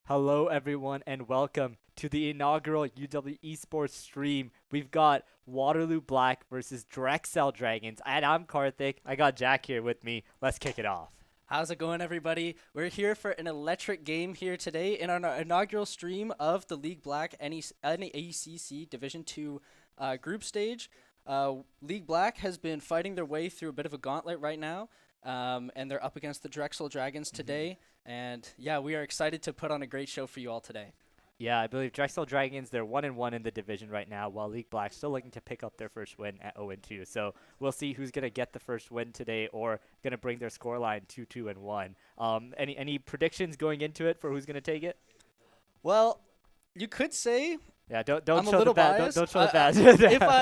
Hello, everyone, and welcome to the inaugural UW Esports stream. We've got Waterloo Black versus Drexel Dragons, and I'm Karthik. I got Jack here with me. Let's kick it off. How's it going, everybody? We're here for an electric game here today in our inaugural stream of the League Black NECC Division 2 group stage. League Black has been fighting their way through a bit of a gauntlet right now, and they're up against the Drexel Dragons today. And yeah, we are excited to put on a great show for you all today. Yeah, I believe Drexel Dragons, they're 1-1 in the division right now, while League Black still looking to pick up their first win at 0-2. So we'll see who's going to get the first win today or going to bring their scoreline 2-2-1. Any predictions going into it for who's going to take it? Well, you could say Yeah, don't I'm a show the little bad. biased. Don't show the bad.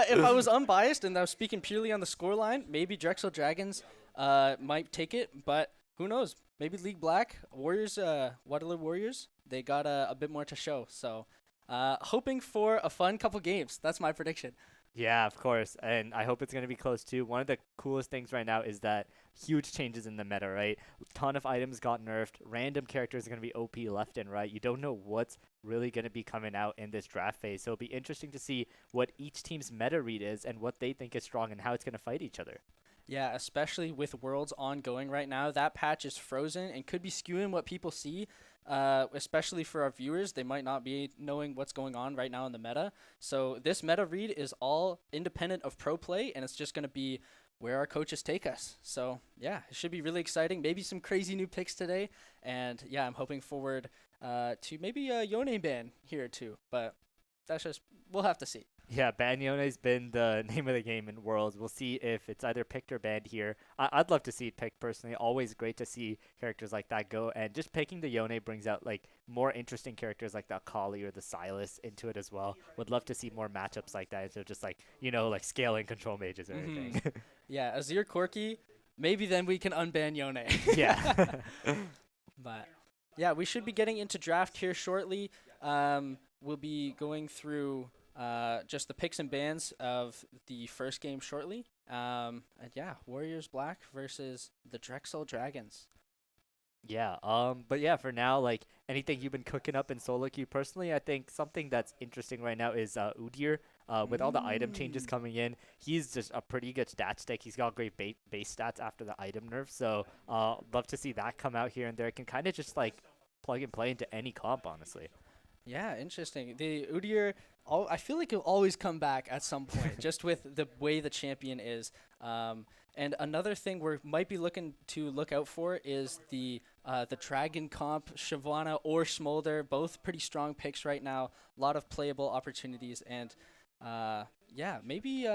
If I was unbiased and I was speaking purely on the scoreline, maybe Drexel Dragons might take it, but who knows? Maybe League Black Warriors, Waterloo Warriors, they got a bit more to show. So, hoping for a fun couple games. That's my prediction. Yeah, of course, and I hope it's going to be close too. One of the coolest things right now is that huge changes in the meta, right? Ton of items got nerfed. Random characters are going to be OP left and right. You don't know what's really going to be coming out in this draft phase, so it'll be interesting to see what each team's meta read is and what they think is strong and how it's going to fight each other. Yeah, especially with Worlds ongoing right now. That patch is frozen and could be skewing what people see, especially for our viewers. They might not be knowing what's going on right now in the meta. So this meta read is all independent of pro play, and it's just going to be where our coaches take us. So, yeah, it should be really exciting. Maybe some crazy new picks today. And, yeah, I'm hoping forward to maybe a Yone ban here too. But that's just, we'll have to see. Yeah, Banyone's been the name of the game in Worlds. We'll see if it's either picked or banned here. I'd love to see it picked personally. Always great to see characters like that go. And just picking the Yone brings out like more interesting characters like the Akali or the Silas into it as well. Would love to see more matchups like that. So just like, like scaling control mages or anything. Yeah, Azir Corki, maybe then we can unban Yone. Yeah. But yeah, we should be getting into draft here shortly. We'll be going through just the picks and bans of the first game shortly. And yeah, Warriors Black versus the Drexel Dragons. Yeah, but yeah, for now, like anything you've been cooking up in solo queue personally, I think something that's interesting right now is Udyr. With all the item changes coming in, he's just a pretty good stat stick. He's got great base stats after the item nerf, so love to see that come out here and there. It can kind of just like plug and play into any comp, honestly. Yeah, interesting. The Udyr, I feel like he'll always come back at some point, just with the way the champion is. And another thing we might be looking to look out for is the Dragon comp, Shyvana or Smolder, both pretty strong picks right now. A lot of playable opportunities, and yeah, maybe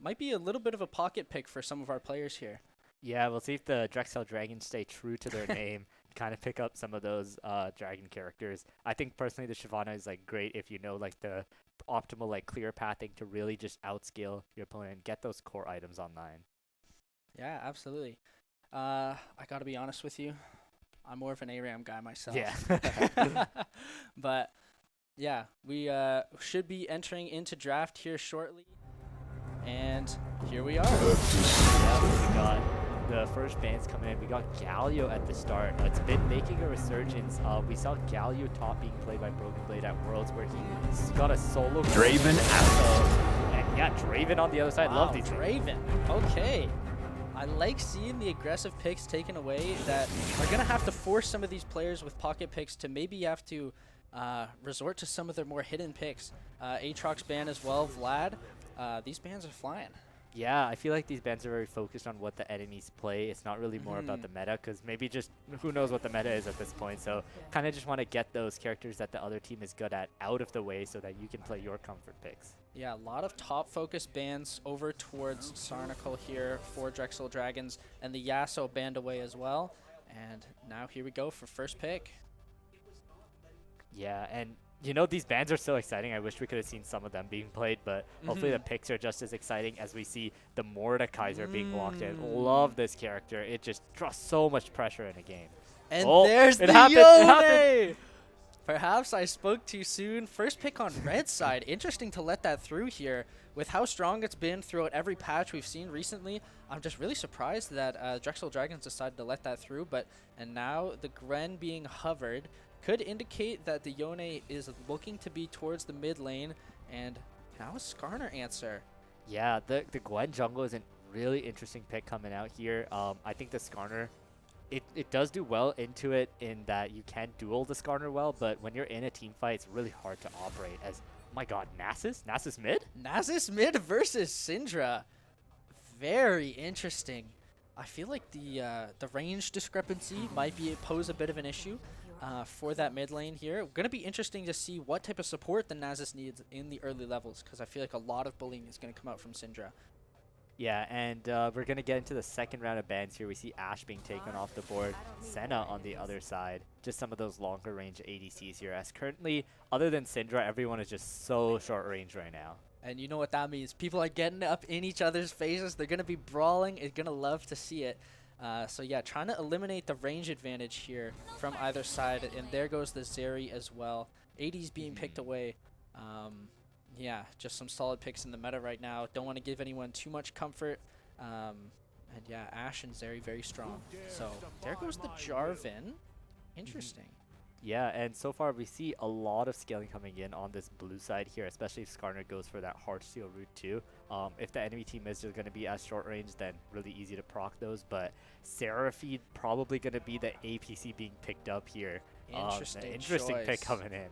might be a little bit of a pocket pick for some of our players here. Yeah, we'll see if the Drexel Dragons stay true to their name. Kind of pick up some of those dragon characters. I think personally the Shyvana is like great if you know like the optimal like clear pathing to really just outscale your opponent and get those core items online. Yeah, absolutely. I gotta be honest with you, I'm more of an ARAM guy myself. Yeah. But yeah, we should be entering into draft here shortly, and here we are. Yeah, we got the first bans coming in. We got Galio at the start. It's been making a resurgence. We saw Galio top being played by Broken Blade at Worlds, where he's got a solo. Draven out. And yeah, Draven on the other side. Wow, Love these. Draven. Okay. I like seeing the aggressive picks taken away that are going to have to force some of these players with pocket picks to maybe have to resort to some of their more hidden picks. Aatrox ban as well, Vlad. These bans are flying. Yeah, I feel like these bans are very focused on what the enemies play. It's not really more about the meta, because maybe just who knows what the meta is at this point. So kind of just want to get those characters that the other team is good at out of the way so that you can play your comfort picks. Yeah, a lot of top focus bans over towards Sarnical here for Drexel Dragons, and the Yasuo banned away as well. And now here we go for first pick. Yeah, and these bans are so exciting. I wish we could have seen some of them being played, but hopefully the picks are just as exciting as we see the Mordekaiser being locked in. Love this character. It just draws so much pressure in a game. And Oh, there's it the happened, Yone! it happened. Perhaps I spoke too soon. First pick on red side. Interesting to let that through here. With how strong it's been throughout every patch we've seen recently, I'm just really surprised that Drexel Dragons decided to let that through. And now the Gren being hovered. could indicate that the Yone is looking to be towards the mid lane, and now a Skarner answer. Yeah, the Gwen jungle is a really interesting pick coming out here. I think the Skarner, it does do well into it in that you can duel the Skarner well, but when you're in a team fight, it's really hard to operate as, oh my god, Nasus? Nasus mid? Nasus mid versus Syndra. Very interesting. I feel like the range discrepancy might pose a bit of an issue for that mid lane here. Going to be interesting to see what type of support the Nasus needs in the early levels, because I feel like a lot of bullying is going to come out from Syndra. Yeah, and we're going to get into the second round of bans here. We see Ashe being taken off the board, Senna on the other side. Just some of those longer range ADCs here, as currently, other than Syndra, everyone is just so short range right now. And you know what that means. People are getting up in each other's faces. They're going to be brawling. It's going to love to see it. So yeah, trying to eliminate the range advantage here from either side. And there goes the Zeri as well. AD's being picked away. Yeah, just some solid picks in the meta right now. Don't want to give anyone too much comfort. And yeah, Ashe and Zeri very strong. So there goes the Jarvan. Interesting. Yeah, and so far we see a lot of scaling coming in on this blue side here, especially if Skarner goes for that hard steal route too. If the enemy team is just going to be at short range, then really easy to proc those. But Seraphine probably going to be the APC being picked up here. Interesting pick coming in.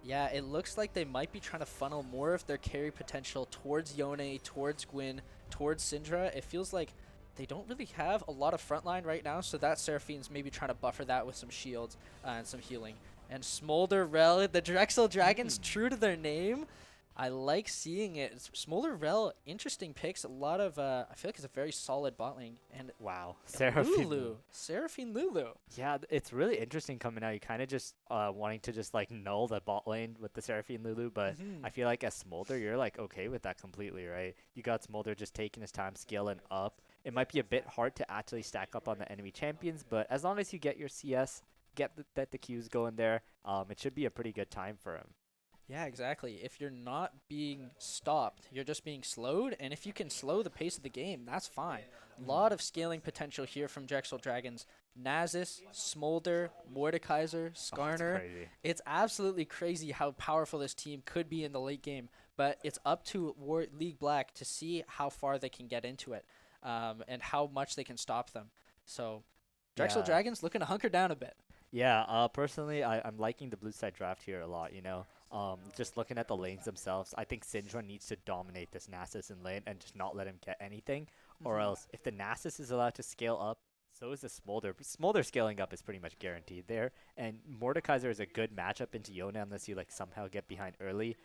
Yeah, it looks like they might be trying to funnel more of their carry potential towards Yone, towards Gwyn, towards Syndra. It feels like they don't really have a lot of frontline right now, so that Seraphine's maybe trying to buffer that with some shields and some healing. And Smolder Rel, the Drexel Dragons, true to their name. I like seeing it. Smolder Rel, interesting picks. A lot of, I feel like it's a very solid bot lane. And wow, Seraphine Lulu. Yeah, it's really interesting coming out. You kind of just wanting to just like null the bot lane with the Seraphine Lulu, but I feel like as Smolder, you're like okay with that completely, right? You got Smolder just taking his time, scaling up. It might be a bit hard to actually stack up on the enemy champions, but as long as you get your CS, get the Qs going there, it should be a pretty good time for him. Yeah, exactly. If you're not being stopped, you're just being slowed, and if you can slow the pace of the game, that's fine. A lot of scaling potential here from Drexel Dragons. Nasus, Smolder, Mordekaiser, Skarner. It's absolutely crazy how powerful this team could be in the late game, but it's up to League Black to see how far they can get into it, and how much they can stop them. So Drexel Dragons looking to hunker down a bit. Yeah, personally, I'm liking the blue side draft here a lot, you know. Just looking at the lanes themselves, I think Syndra needs to dominate this Nasus in lane and just not let him get anything. Or else, if the Nasus is allowed to scale up, so is the Smolder. Smolder scaling up is pretty much guaranteed there. And Mordekaiser is a good matchup into Yone unless you like somehow get behind early.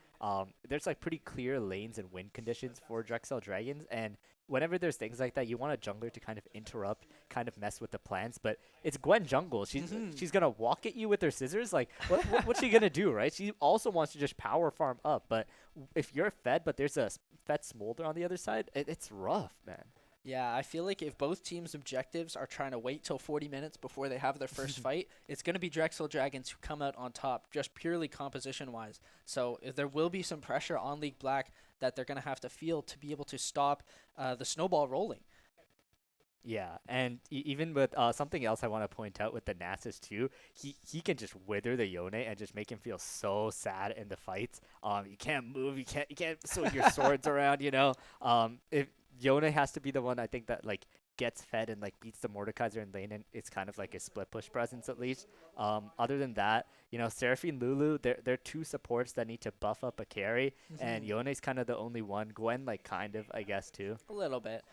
There's like pretty clear lanes and win conditions for Drexel Dragons, and whenever there's things like that, you want a jungler to kind of interrupt, kind of mess with the plans. But it's Gwen jungle. She's gonna walk at you with her scissors. Like what's she gonna do, right? She also wants to just power farm up. But if you're fed, but there's a fed Smolder on the other side, it's rough, man. Yeah, I feel like if both teams' objectives are trying to wait till 40 minutes before they have their first fight, it's going to be Drexel Dragons who come out on top, just purely composition-wise. So there will be some pressure on League Black that they're going to have to feel to be able to stop the snowball rolling. Yeah, and even with something else I want to point out with the Nasus too, he can just wither the Yone and just make him feel so sad in the fights. You can't move, you can't swing your swords around, you know. If Yone has to be the one I think that like gets fed and like beats the Mordekaiser in lane, and it's kind of like a split push presence at least. Other than that, you know, Seraphine Lulu, they're two supports that need to buff up a carry, and Yone's kind of the only one. Gwen like kind of, I guess, too. A little bit.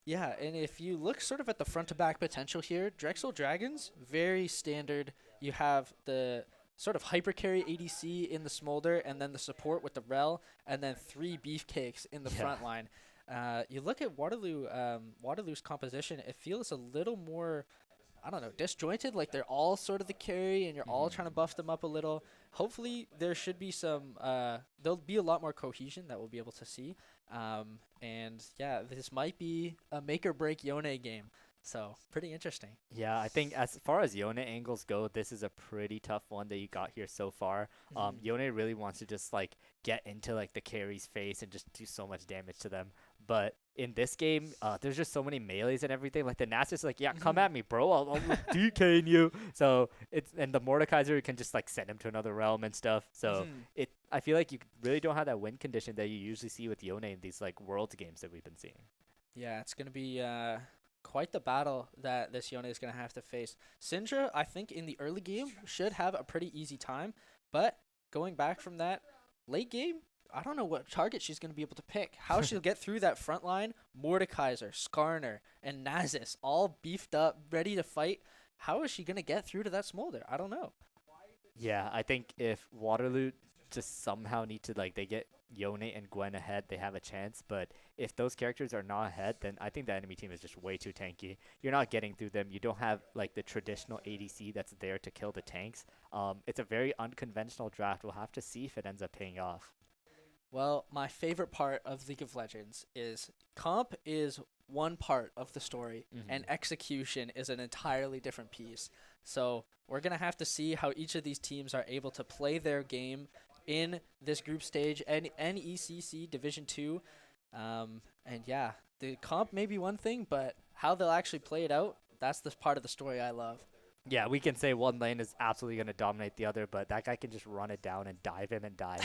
Yeah, and if you look sort of at the front to back potential here, Drexel Dragons, very standard. You have the sort of hyper carry ADC in the Smolder, and then the support with the Rel, and then 3 beefcakes in the front line. You look at Waterloo's composition, it feels a little more, I don't know, disjointed. Like they're all sort of the carry, and you're all trying to buff them up a little. Hopefully, there should be some, there'll be a lot more cohesion that we'll be able to see. And yeah, this might be a make or break Yone game. So pretty interesting. Yeah, I think as far as Yone angles go, this is a pretty tough one that you got here so far. Yone really wants to just like get into like the carry's face and just do so much damage to them. But in this game, there's just so many melees and everything. Like the Nasus, like, yeah, come at me, bro. I'll DKing you. So and the Mordekaiser can just like send him to another realm and stuff. So I feel like you really don't have that win condition that you usually see with Yone in these like Worlds games that we've been seeing. Yeah, it's going to be quite the battle that this Yone is going to have to face. Syndra, I think, in the early game should have a pretty easy time, but going back from that, late game, I don't know what target she's going to be able to pick. How she'll get through that front line, Mordekaiser, Skarner, and Nasus all beefed up, ready to fight. How is she going to get through to that Smolder? I don't know. Yeah, I think if Waterloo just somehow need to like they get Yone and Gwen ahead, they have a chance. But if those characters are not ahead, then I think the enemy team is just way too tanky. You're not getting through them. You don't have like the traditional ADC that's there to kill the tanks. It's a very unconventional draft. We'll have to see if it ends up paying off. Well, my favorite part of League of Legends is comp is one part of the story, and execution is an entirely different piece. So we're going to have to see how each of these teams are able to play their game in this group stage and NECC Division 2. And yeah, the comp may be one thing, but how they'll actually play it out, that's the part of the story I love. Yeah, we can say one lane is absolutely going to dominate the other, but that guy can just run it down and dive him and die.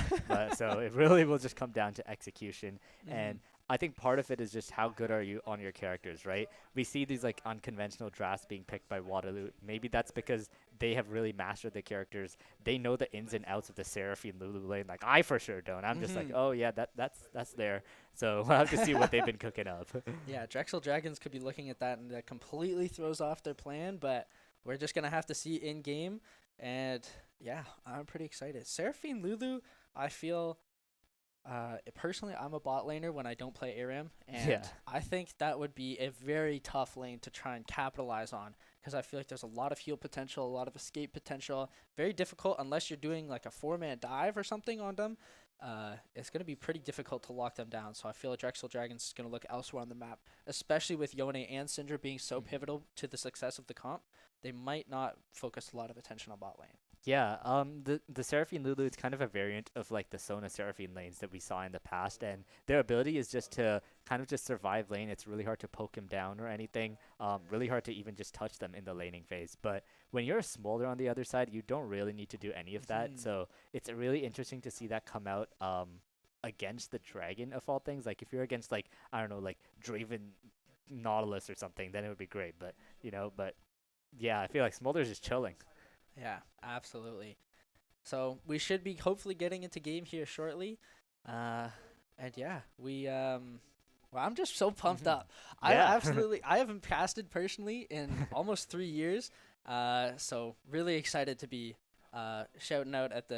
So it really will just come down to execution. And I think part of it is just how good are you on your characters, right? We see these like unconventional drafts being picked by Waterloo. Maybe that's because they have really mastered the characters. They know the ins and outs of the Seraphine Lulu lane. Like I for sure don't. I'm just like, oh yeah, that's there. So we'll have to see what they've been cooking up. Yeah, Drexel Dragons could be looking at that and that completely throws off their plan, but we're just going to have to see in game. And yeah, I'm pretty excited. Seraphine Lulu, I feel personally, I'm a bot laner when I don't play ARAM. And I think that would be a very tough lane to try and capitalize on because I feel like there's a lot of heal potential, a lot of escape potential. Very difficult unless you're doing like a 4-man dive or something on them. It's going to be pretty difficult to lock them down. So I feel like Drexel Dragons is going to look elsewhere on the map, especially with Yone and Syndra being so pivotal to the success of the comp. They might not focus a lot of attention on bot lane. Yeah, the Seraphine Lulu is kind of a variant of like the Sona Seraphine lanes that we saw in the past, and their ability is just to kind of just survive lane. It's really hard to poke him down or anything. Really hard to even just touch them in the laning phase. But when you're a Smolder on the other side, you don't really need to do any of that. So it's really interesting to see that come out against the Dragon of all things. Like if you're against like I don't know like Draven Nautilus or something, then it would be great. But yeah, I feel like Smolder's just chilling. Yeah, absolutely. So we should be hopefully getting into game here shortly. And yeah, well, I'm just so pumped up. Yeah. I haven't casted personally in almost 3 years. So really excited to be shouting out at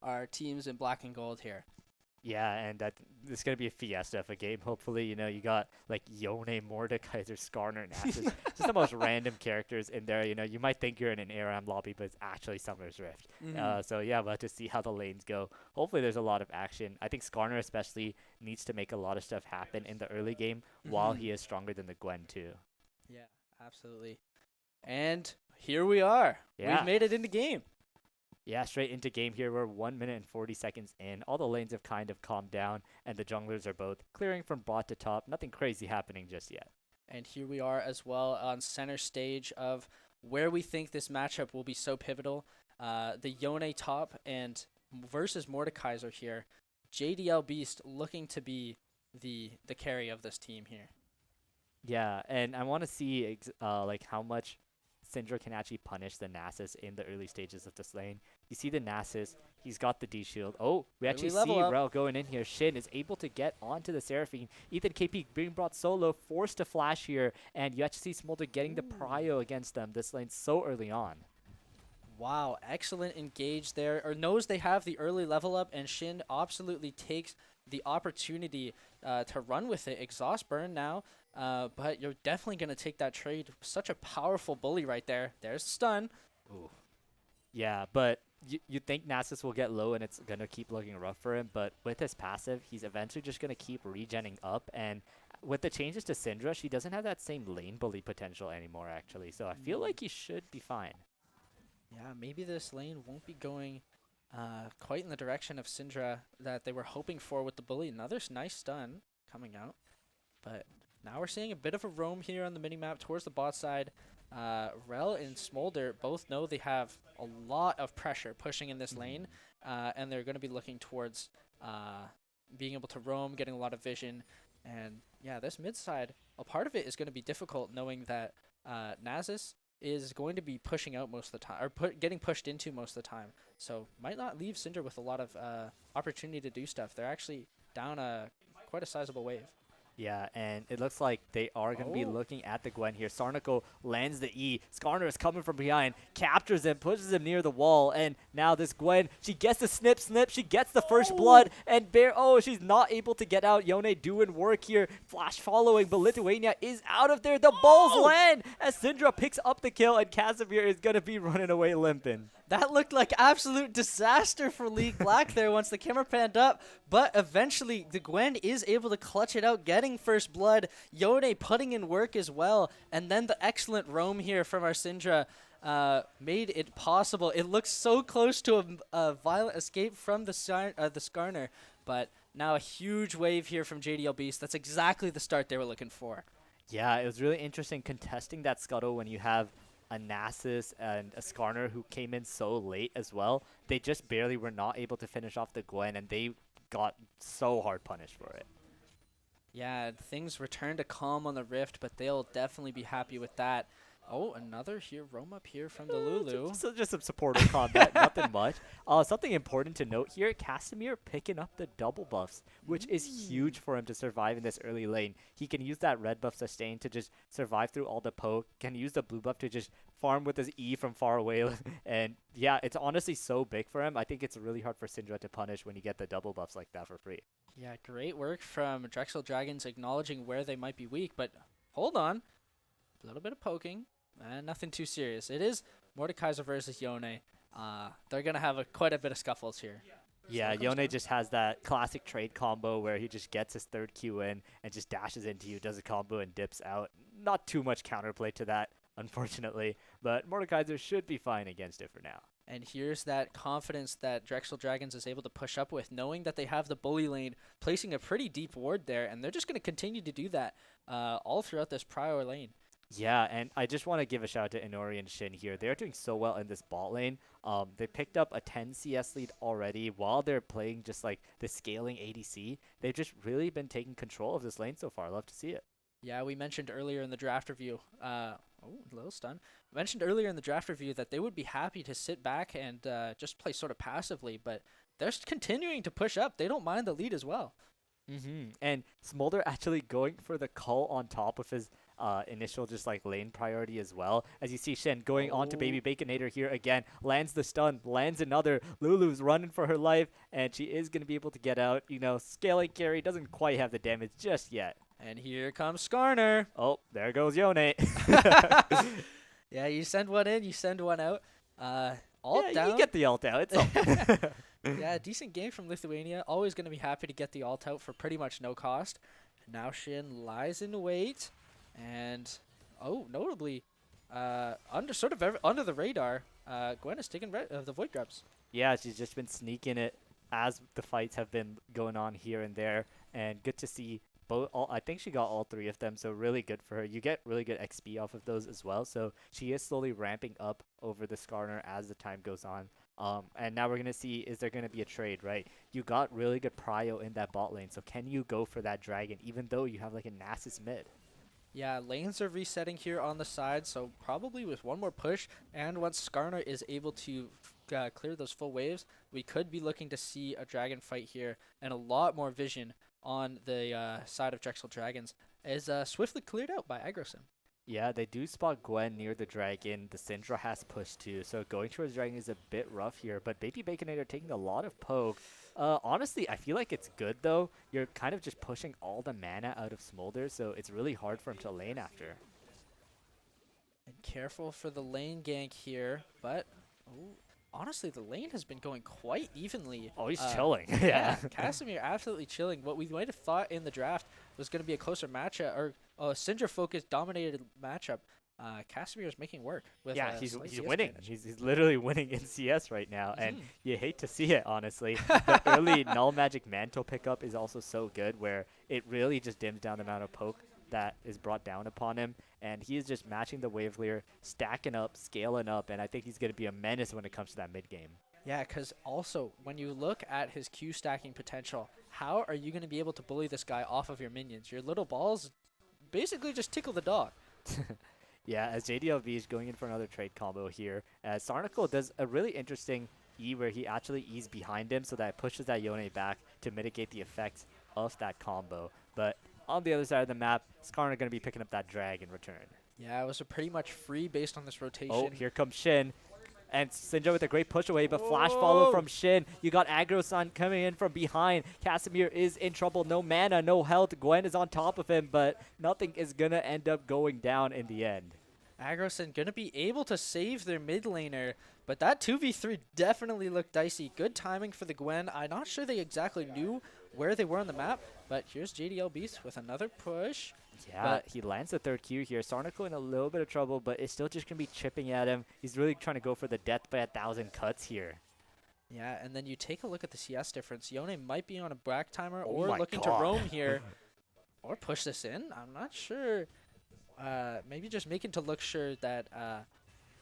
our teams in black and gold here. Yeah, and it's going to be a fiesta of a game. Hopefully, you got like Yone, Mordekaiser, Skarner, Nasus. Just the most random characters in there. You might think you're in an ARAM lobby, but it's actually Summer's Rift. So yeah, we'll have to see how the lanes go. Hopefully there's a lot of action. I think Skarner especially needs to make a lot of stuff happen in the early game while he is stronger than the Gwen too. Yeah, absolutely. And here we are. Yeah. We've made it into game. Yeah, straight into game here. We're 1 minute and 40 seconds in. All the lanes have kind of calmed down, and the junglers are both clearing from bot to top. Nothing crazy happening just yet. And here we are as well on center stage of where we think this matchup will be so pivotal. The Yone top and versus Mordekaiser here. JDL Beast looking to be the carry of this team here. Yeah, and I want to see like how much Syndra can actually punish the Nasus in the early stages of this lane. You see the Nasus, he's got the D shield. Oh, we actually see Rel going in here. Shin is able to get onto the Seraphine. Ethan KP being brought solo, forced to flash here, and you actually see Smolder getting the prio against them this lane so early on. Wow, excellent engage there, or knows they have the early level up, and Shin absolutely takes the opportunity to run with it. Exhaust burn now, but you're definitely going to take that trade. Such a powerful bully right there. There's stun. Ooh. Yeah, but you think Nasus will get low and it's going to keep looking rough for him, but with his passive, he's eventually just going to keep regenning up, and with the changes to Syndra, she doesn't have that same lane bully potential anymore, actually, so I feel like he should be fine. Yeah, maybe this lane won't be going quite in the direction of Syndra that they were hoping for with the bully. Another nice stun coming out. But now we're seeing a bit of a roam here on the mini-map towards the bot side. Rel and Smolder both know they have a lot of pressure pushing in this lane, and they're going to be looking towards being able to roam, getting a lot of vision. And yeah, this mid side, a part of it is going to be difficult knowing that Nasus is going to be pushing out most of the time, or getting pushed into most of the time. So might not leave Syndra with a lot of opportunity to do stuff. They're actually down quite a sizable wave. Yeah, and it looks like they are going to be looking at the Gwen here. Sarnico lands the E. Skarner is coming from behind, captures him, pushes him near the wall, and now this Gwen, she gets the snip, she gets the first blood, and she's not able to get out. Yone doing work here, flash following, but Lithuania is out of there. The balls land as Syndra picks up the kill, and Casimir is going to be running away limping. That looked like absolute disaster for League Black there once the camera panned up, but eventually the Gwen is able to clutch it out, getting first blood. Yone putting in work as well, and then the excellent roam here from our Syndra made it possible. It looks so close to a violent escape from the Skarner, but now a huge wave here from JDL Beast. That's exactly the start they were looking for. Yeah, it was really interesting contesting that scuttle when you have a Nasus and a Skarner who came in so late as well. They just barely were not able to finish off the Gwen, and they got so hard punished for it. Yeah, things return to calm on the Rift, but they'll definitely be happy with that. Oh, another here, roam up here from the Lulu. Just some supportive combat, nothing much. Something important to note here, Casimir picking up the double buffs, which is huge for him to survive in this early lane. He can use that red buff sustain to just survive through all the poke, can use the blue buff to just farm with his E from far away. And yeah, it's honestly so big for him. I think it's really hard for Syndra to punish when you get the double buffs like that for free. Yeah, great work from Drexel Dragons acknowledging where they might be weak, but hold on. A little bit of poking. Nothing too serious. It is Mordekaiser versus Yone. They're going to have quite a bit of scuffles here. Yeah, Yone just has that classic trade combo where he just gets his third Q in and just dashes into you, does a combo, and dips out. Not too much counterplay to that, unfortunately, but Mordekaiser should be fine against it for now. And here's that confidence that Drexel Dragons is able to push up with, knowing that they have the bully lane, placing a pretty deep ward there, and they're just going to continue to do that all throughout this prior lane. Yeah, and I just want to give a shout out to Inori and Shin here. They're doing so well in this bot lane. They picked up a 10 CS lead already while they're playing just like the scaling ADC. They've just really been taking control of this lane so far. I love to see it. Yeah, we mentioned earlier in the draft review, a little stun. Mentioned earlier in the draft review that they would be happy to sit back and just play sort of passively, but they're continuing to push up. They don't mind the lead as well. And Smolder actually going for the call on top of his initial just like lane priority as well. As you see Shen going on to Baby Baconator here again, lands the stun, lands another. Lulu's running for her life, and she is going to be able to get out. You know, scaling carry doesn't quite have the damage just yet. And here comes Skarner. Oh, there goes Yone. Yeah, you send one in, you send one out. Ult down. You get the ult out. It's all Yeah, decent game from Lithuania. Always going to be happy to get the ult out for pretty much no cost. Now Shin lies in wait. And, notably, under the radar, Gwen is taking the Void Grubs. Yeah, she's just been sneaking it as the fights have been going on here and there. And good to see both. I think she got all three of them, so really good for her. You get really good XP off of those as well. So she is slowly ramping up over the Skarner as the time goes on. And now we're going to see, is there going to be a trade, right? You got really good prio in that bot lane, so can you go for that dragon even though you have like a Nasus mid? Yeah, lanes are resetting here on the side, so probably with one more push, and once Skarner is able to clear those full waves, we could be looking to see a dragon fight here, and a lot more vision on the side of Drexel Dragons is swiftly cleared out by AgroSim. Yeah, they do spot Gwen near the dragon. The Syndra has pushed too, so going towards dragon is a bit rough here, but Baby Baconator taking a lot of poke. Honestly, I feel like it's good though. You're kind of just pushing all the mana out of Smolder, so it's really hard for him to lane after. And careful for the lane gank here, but honestly, the lane has been going quite evenly. Oh, he's chilling. Yeah, Casimir absolutely chilling. What we might have thought in the draft was going to be a closer matchup, or a Syndra-focused dominated matchup, Casimir is making work with Yeah, he's slight CS winning. advantage. He's literally winning in CS right now, and you hate to see it, honestly. The early Null Magic Mantle pickup is also so good, where it really just dims down the amount of poke that is brought down upon him, and he is just matching the wave clear, stacking up, scaling up, and I think he's going to be a menace when it comes to that mid game. Yeah, because also, when you look at his Q stacking potential, how are you going to be able to bully this guy off of your minions? Your little balls basically just tickle the dog. Yeah, as JDLV is going in for another trade combo here, as Sarnicle does a really interesting E where he actually E's behind him so that it pushes that Yone back to mitigate the effects of that combo. But on the other side of the map, Skarner going to be picking up that drag in return. Yeah, it was a pretty much free based on this rotation. Oh, here comes Shin. And Syndra with a great push away, but flash follow from Shin. You got Aggro-san coming in from behind. Casimir is in trouble. No mana, no health. Gwen is on top of him, but nothing is going to end up going down in the end. Agrosin going to be able to save their mid laner, but that 2v3 definitely looked dicey. Good timing for the Gwen. I'm not sure they exactly knew where they were on the map, but here's JDL Beast with another push. Yeah, But he lands the third Q here. Sarnicle in a little bit of trouble, but it's still just going to be chipping at him. He's really trying to go for the death by 1,000 cuts here. yeah, and then you take a look at the CS difference. Yone might be on a back timer Oh or my looking God. to roam here or push this in. I'm not sure. Maybe just making to look sure that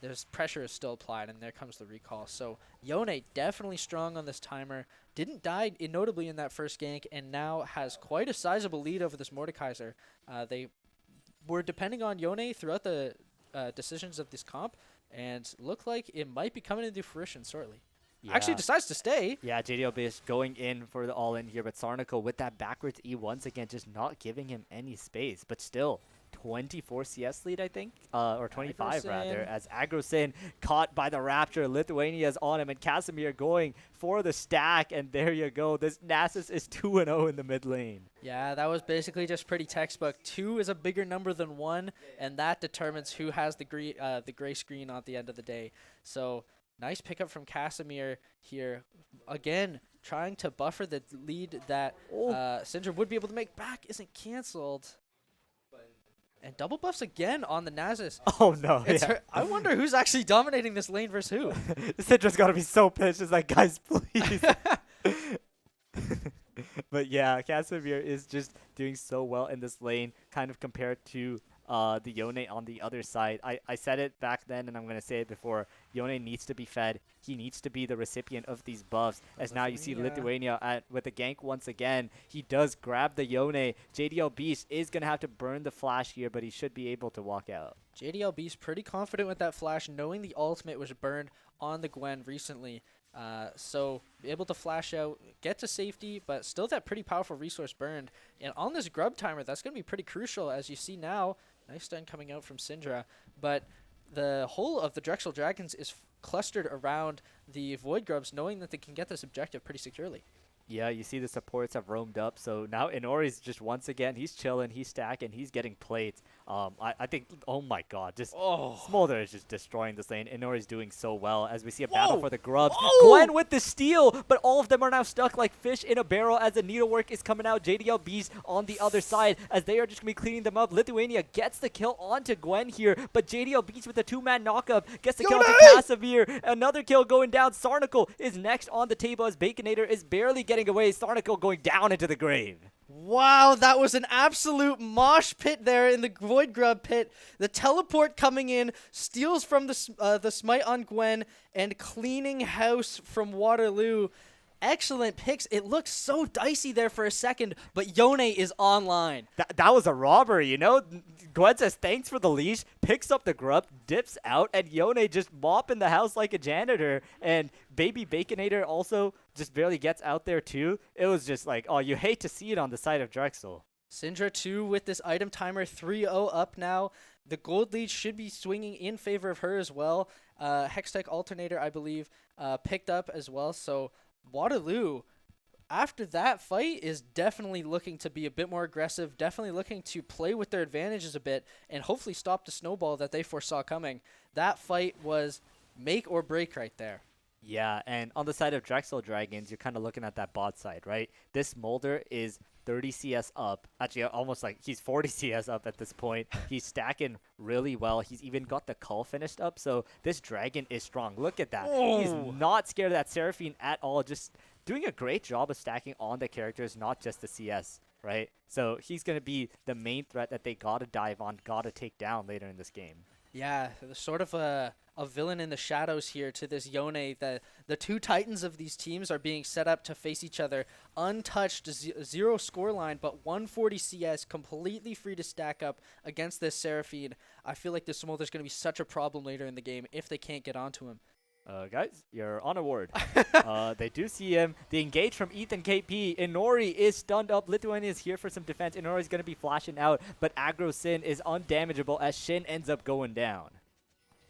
there's pressure is still applied, and there comes the recall. So Yone definitely strong on this timer. Didn't die notably in that first gank, and now has quite a sizable lead over this Mordekaiser. They were depending on Yone throughout the decisions of this comp, and look like it might be coming into fruition shortly. Actually Yeah. decides to stay. Yeah, JDL Bish going in for the all-in here, but Sarnicle with that backwards E once again, just not giving him any space. But still, 24 CS lead, I think, or 25 rather, Agrosin. as Agrosin caught by the Rapture. Lithuania's on him, and Casimir going for the stack, and there you go. This Nasus is 2-0 in the mid lane. Yeah, that was basically just pretty textbook. 2 is a bigger number than 1, and that determines who has the gray screen at the end of the day. So nice pickup from Casimir here. Again, trying to buffer the lead that Syndra would be able to make back isn't canceled. And double buffs again on the Nasus. Oh no, yeah. I wonder who's actually dominating this lane versus who. Citra's got to be so pissed. It's like, guys, please. But yeah, Casimir is just doing so well in this lane, kind of compared to the Yone on the other side. I said it back then, and I'm going to say it before. Yone needs to be fed. He needs to be the recipient of these buffs. As now you see Lithuania with the gank once again. He does grab the Yone. JDL Beast is going to have to burn the flash here, but he should be able to walk out. JDL Beast pretty confident with that flash, knowing the ultimate was burned on the Gwen recently. So able to flash out, get to safety, but still that pretty powerful resource burned. And on this grub timer, that's going to be pretty crucial. As you see now, nice stun coming out from Syndra. But the whole of the Drexel Dragons is clustered around the Void Grubs, knowing that they can get this objective pretty securely. Yeah, you see the supports have roamed up. So now Inori's just once again, he's chilling, he's stacking, he's getting plates. I think, oh my god, just Smolder is just destroying this lane. Inori's doing so well as we see a battle for the grubs. Gwen with the steal, but all of them are now stuck like fish in a barrel as the needlework is coming out. JDL Beast on the other side as they are just going to be cleaning them up. Lithuania gets the kill onto Gwen here, but JDL Beast with a 2-man knockup gets the kill onto Casimir. Another kill going down. Sarnicle is next on the table as Baconator is barely getting away. Sarnicle going down into the grave. Wow, that was an absolute mosh pit there in the Void Grub pit. The teleport coming in, steals from the smite on Gwen, and cleaning house from Waterloo. Excellent picks. It looks so dicey there for a second, but Yone is online. That was a robbery, you know? Gwen says thanks for the leash, picks up the grub, dips out, and Yone just mopping the house like a janitor. And Baby Baconator also just barely gets out there too. It was just like, oh, you hate to see it on the side of Drexel. Syndra 2 with this item timer 3-0 up now. The gold lead should be swinging in favor of her as well. Hextech Alternator, I believe, picked up as well. So Waterloo, after that fight, is definitely looking to be a bit more aggressive, definitely looking to play with their advantages a bit, and hopefully stop the snowball that they foresaw coming. That fight was make or break right there. Yeah, and on the side of Drexel Dragons, you're kind of looking at that bot side, right? This Smolder is 30 CS up. Actually, almost like he's 40 CS up at this point. He's stacking really well. He's even got the cull finished up, so this dragon is strong. Look at that. He's Oh. not scared of that Seraphine at all, just doing a great job of stacking on the characters, not just the CS, right? So he's going to be the main threat that they got to dive on, got to take down later in this game. Yeah, sort of a villain in the shadows here to this Yone. The two titans of these teams are being set up to face each other. Untouched, zero scoreline, but 140 CS, completely free to stack up against this Seraphine. I feel like this Smolder's going to be such a problem later in the game if they can't get onto him. Guys, you're on a ward. They do see him. The engage from Ethan KP. Inori is stunned up. Lithuania is here for some defense. Inori is going to be flashing out, but Aggro Sin is undamageable as Shin ends up going down.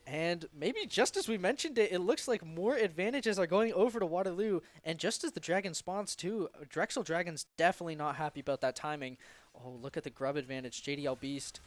And maybe just as we mentioned it, it looks like more advantages are going over to Waterloo. And just as the Dragon spawns too, Drexel Dragon's definitely not happy about that timing. Oh, look at the grub advantage, JDL Beast.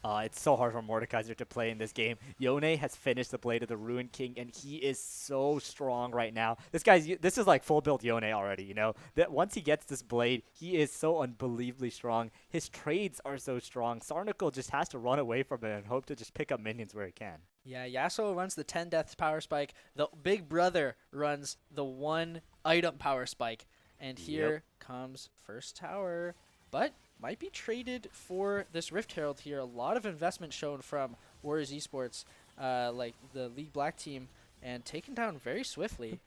It's so hard for Mordekaiser to play in this game. Yone has finished the Blade of the Ruined King, and he is so strong right now. This is like full build Yone already, you know? That once he gets this Blade, he is so unbelievably strong. His trades are so strong. Sarnical just has to run away from it and hope to just pick up minions where he can. Yeah, Yasuo runs the 10 deaths power spike. The big brother runs the 1 item power spike. And here comes first tower. But might be traded for this Rift Herald here. A lot of investment shown from Warriors Esports, like the League Black team, and taken down very swiftly.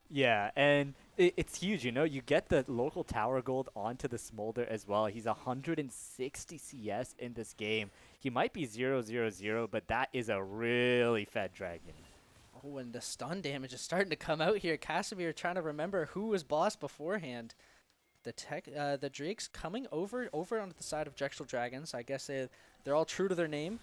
Yeah, and it's huge, you know? You get the local tower gold onto the Smolder as well. He's 160 CS in this game. He might be 0-0-0, but that is a really fed dragon. Oh, and the stun damage is starting to come out here. Casimir trying to remember who was boss beforehand. The Drakes coming over onto the side of Drexel Dragons. I guess they're all true to their name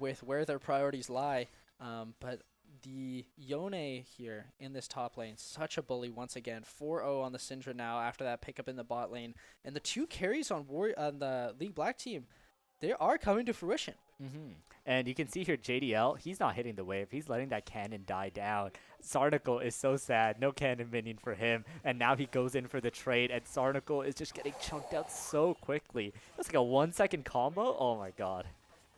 with where their priorities lie. But the Yone here in this top lane, such a bully once again. 4-0 on the Syndra now after that pickup in the bot lane. And the 2 carries on the League Black team, they are coming to fruition. And you can see here JDL, he's not hitting the wave. He's letting that cannon die down. Sarnical is so sad. No cannon minion for him. And now he goes in for the trade, and Sarnical is just getting chunked out so quickly. That's like a 1-second combo. Oh my god.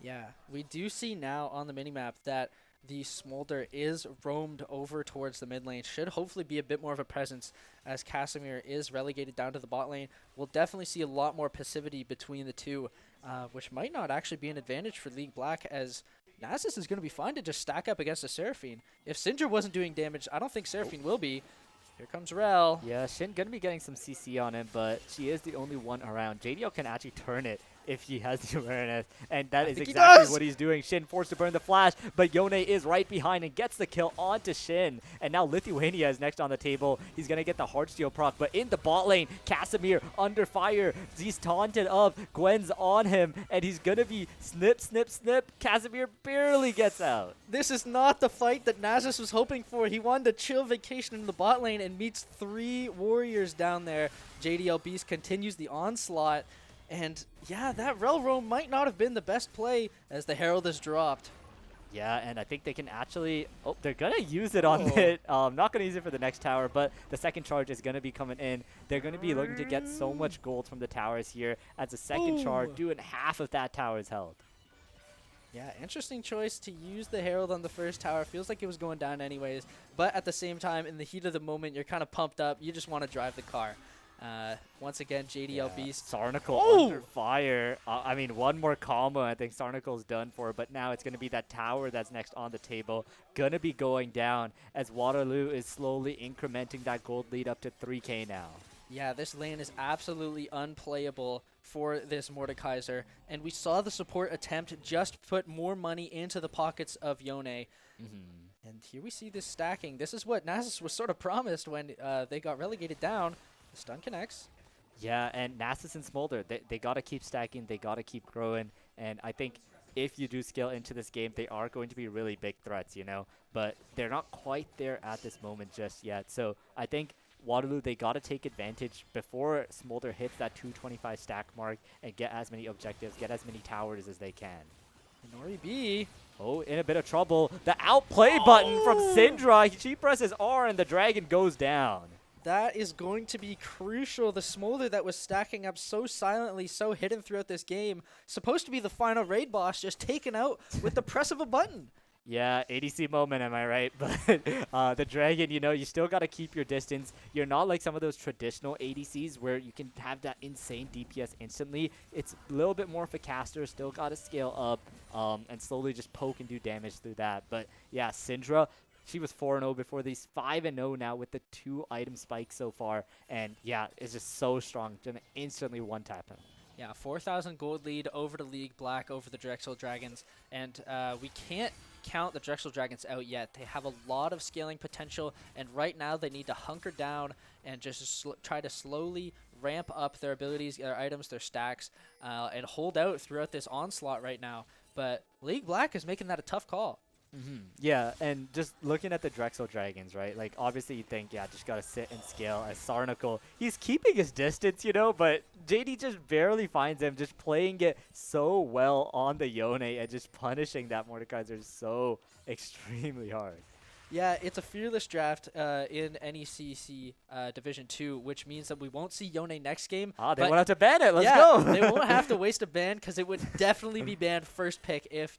Yeah, we do see now on the minimap that the Smolder is roamed over towards the mid lane. Should hopefully be a bit more of a presence as Casimir is relegated down to the bot lane. We'll definitely see a lot more passivity between the two, which might not actually be an advantage for League Black, as Nasus is going to be fine to just stack up against a Seraphine. If Syndra wasn't doing damage, I don't think Seraphine will be. Here comes Rel. Yeah, Shin gonna be getting some CC on him, but she is the only one around. JDL can actually turn it if he has the awareness, and that is exactly what he's doing. Shin forced to burn the flash, but Yone is right behind and gets the kill onto Shin. And now Lithuania is next on the table. He's going to get the Heartsteel proc, but in the bot lane, Casimir under fire. He's taunted up. Gwen's on him, and he's going to be snip, snip, snip. Casimir barely gets out. This is not the fight that Nasus was hoping for. He wanted to chill vacation in the bot lane and meets 3 warriors down there. JDL Beast continues the onslaught. And yeah, that Rel roam might not have been the best play as the Herald is dropped. Yeah, and I think they can actually... Oh, they're going to use it on it. Not going to use it for the next tower, but the second charge is going to be coming in. They're going to be looking to get so much gold from the towers here as the second charge doing half of that tower's health. Yeah, interesting choice to use the Herald on the first tower. Feels like it was going down anyways. But at the same time, in the heat of the moment, you're kind of pumped up. You just want to drive the car. Once again, JDL Beast. Sarnical under fire. I mean, one more combo, I think Sarnical's done for, but now it's going to be that tower that's next on the table. Going to be going down as Waterloo is slowly incrementing that gold lead up to 3K now. Yeah, this lane is absolutely unplayable for this Mordekaiser, and we saw the support attempt just put more money into the pockets of Yone. And here we see this stacking. This is what Nasus was sort of promised when they got relegated down. The stun connects. Yeah, and Nasus and Smolder, they got to keep stacking. They got to keep growing. And I think if you do scale into this game, they are going to be really big threats, you know. But they're not quite there at this moment just yet. So I think Waterloo, they got to take advantage before Smolder hits that 225 stack mark and get as many objectives, get as many towers as they can. Inori B Oh, in a bit of trouble. The outplay button from Syndra. She presses R and the dragon goes down. That is going to be crucial. The Smolder that was stacking up so silently, so hidden throughout this game, supposed to be the final raid boss, just taken out with the press of a button. Yeah, ADC moment, am I right? But the dragon, you know, you still got to keep your distance. You're not like some of those traditional ADCs where you can have that insane DPS instantly. It's a little bit more of a caster, still got to scale up and slowly just poke and do damage through that. But yeah, Syndra, she was 4-0 before these, 5-0 now with the 2 item spikes so far. And yeah, it's just so strong. Gonna instantly one-tap him. Yeah, 4,000 gold lead over the League Black, over the Drexel Dragons. And we can't count the Drexel Dragons out yet. They have a lot of scaling potential, and right now they need to hunker down and just try to slowly ramp up their abilities, their items, their stacks, and hold out throughout this onslaught right now. But League Black is making that a tough call. Yeah, and just looking at the Drexel Dragons, right? Like, obviously you think, yeah, just gotta sit and scale as Sarnacle. He's keeping his distance, you know, but JD just barely finds him, just playing it so well on the Yone and just punishing that Mordekaiser so extremely hard. Yeah, it's a fearless draft in NECC Division 2, which means that we won't see Yone next game. Ah, they won't have to ban it. Let's yeah, go. They won't have to waste a ban because it would definitely be banned first pick if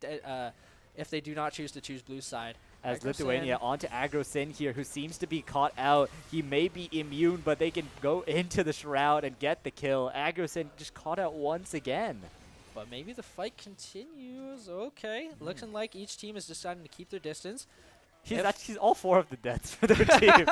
they do not choose to choose blue side. As Lithuania onto AgroSyn here, who seems to be caught out. He may be immune, but they can go into the Shroud and get the kill. AgroSyn just caught out once again. But maybe the fight continues. Okay. Looking like each team is deciding to keep their distance. He's all 4 of the deaths for their team.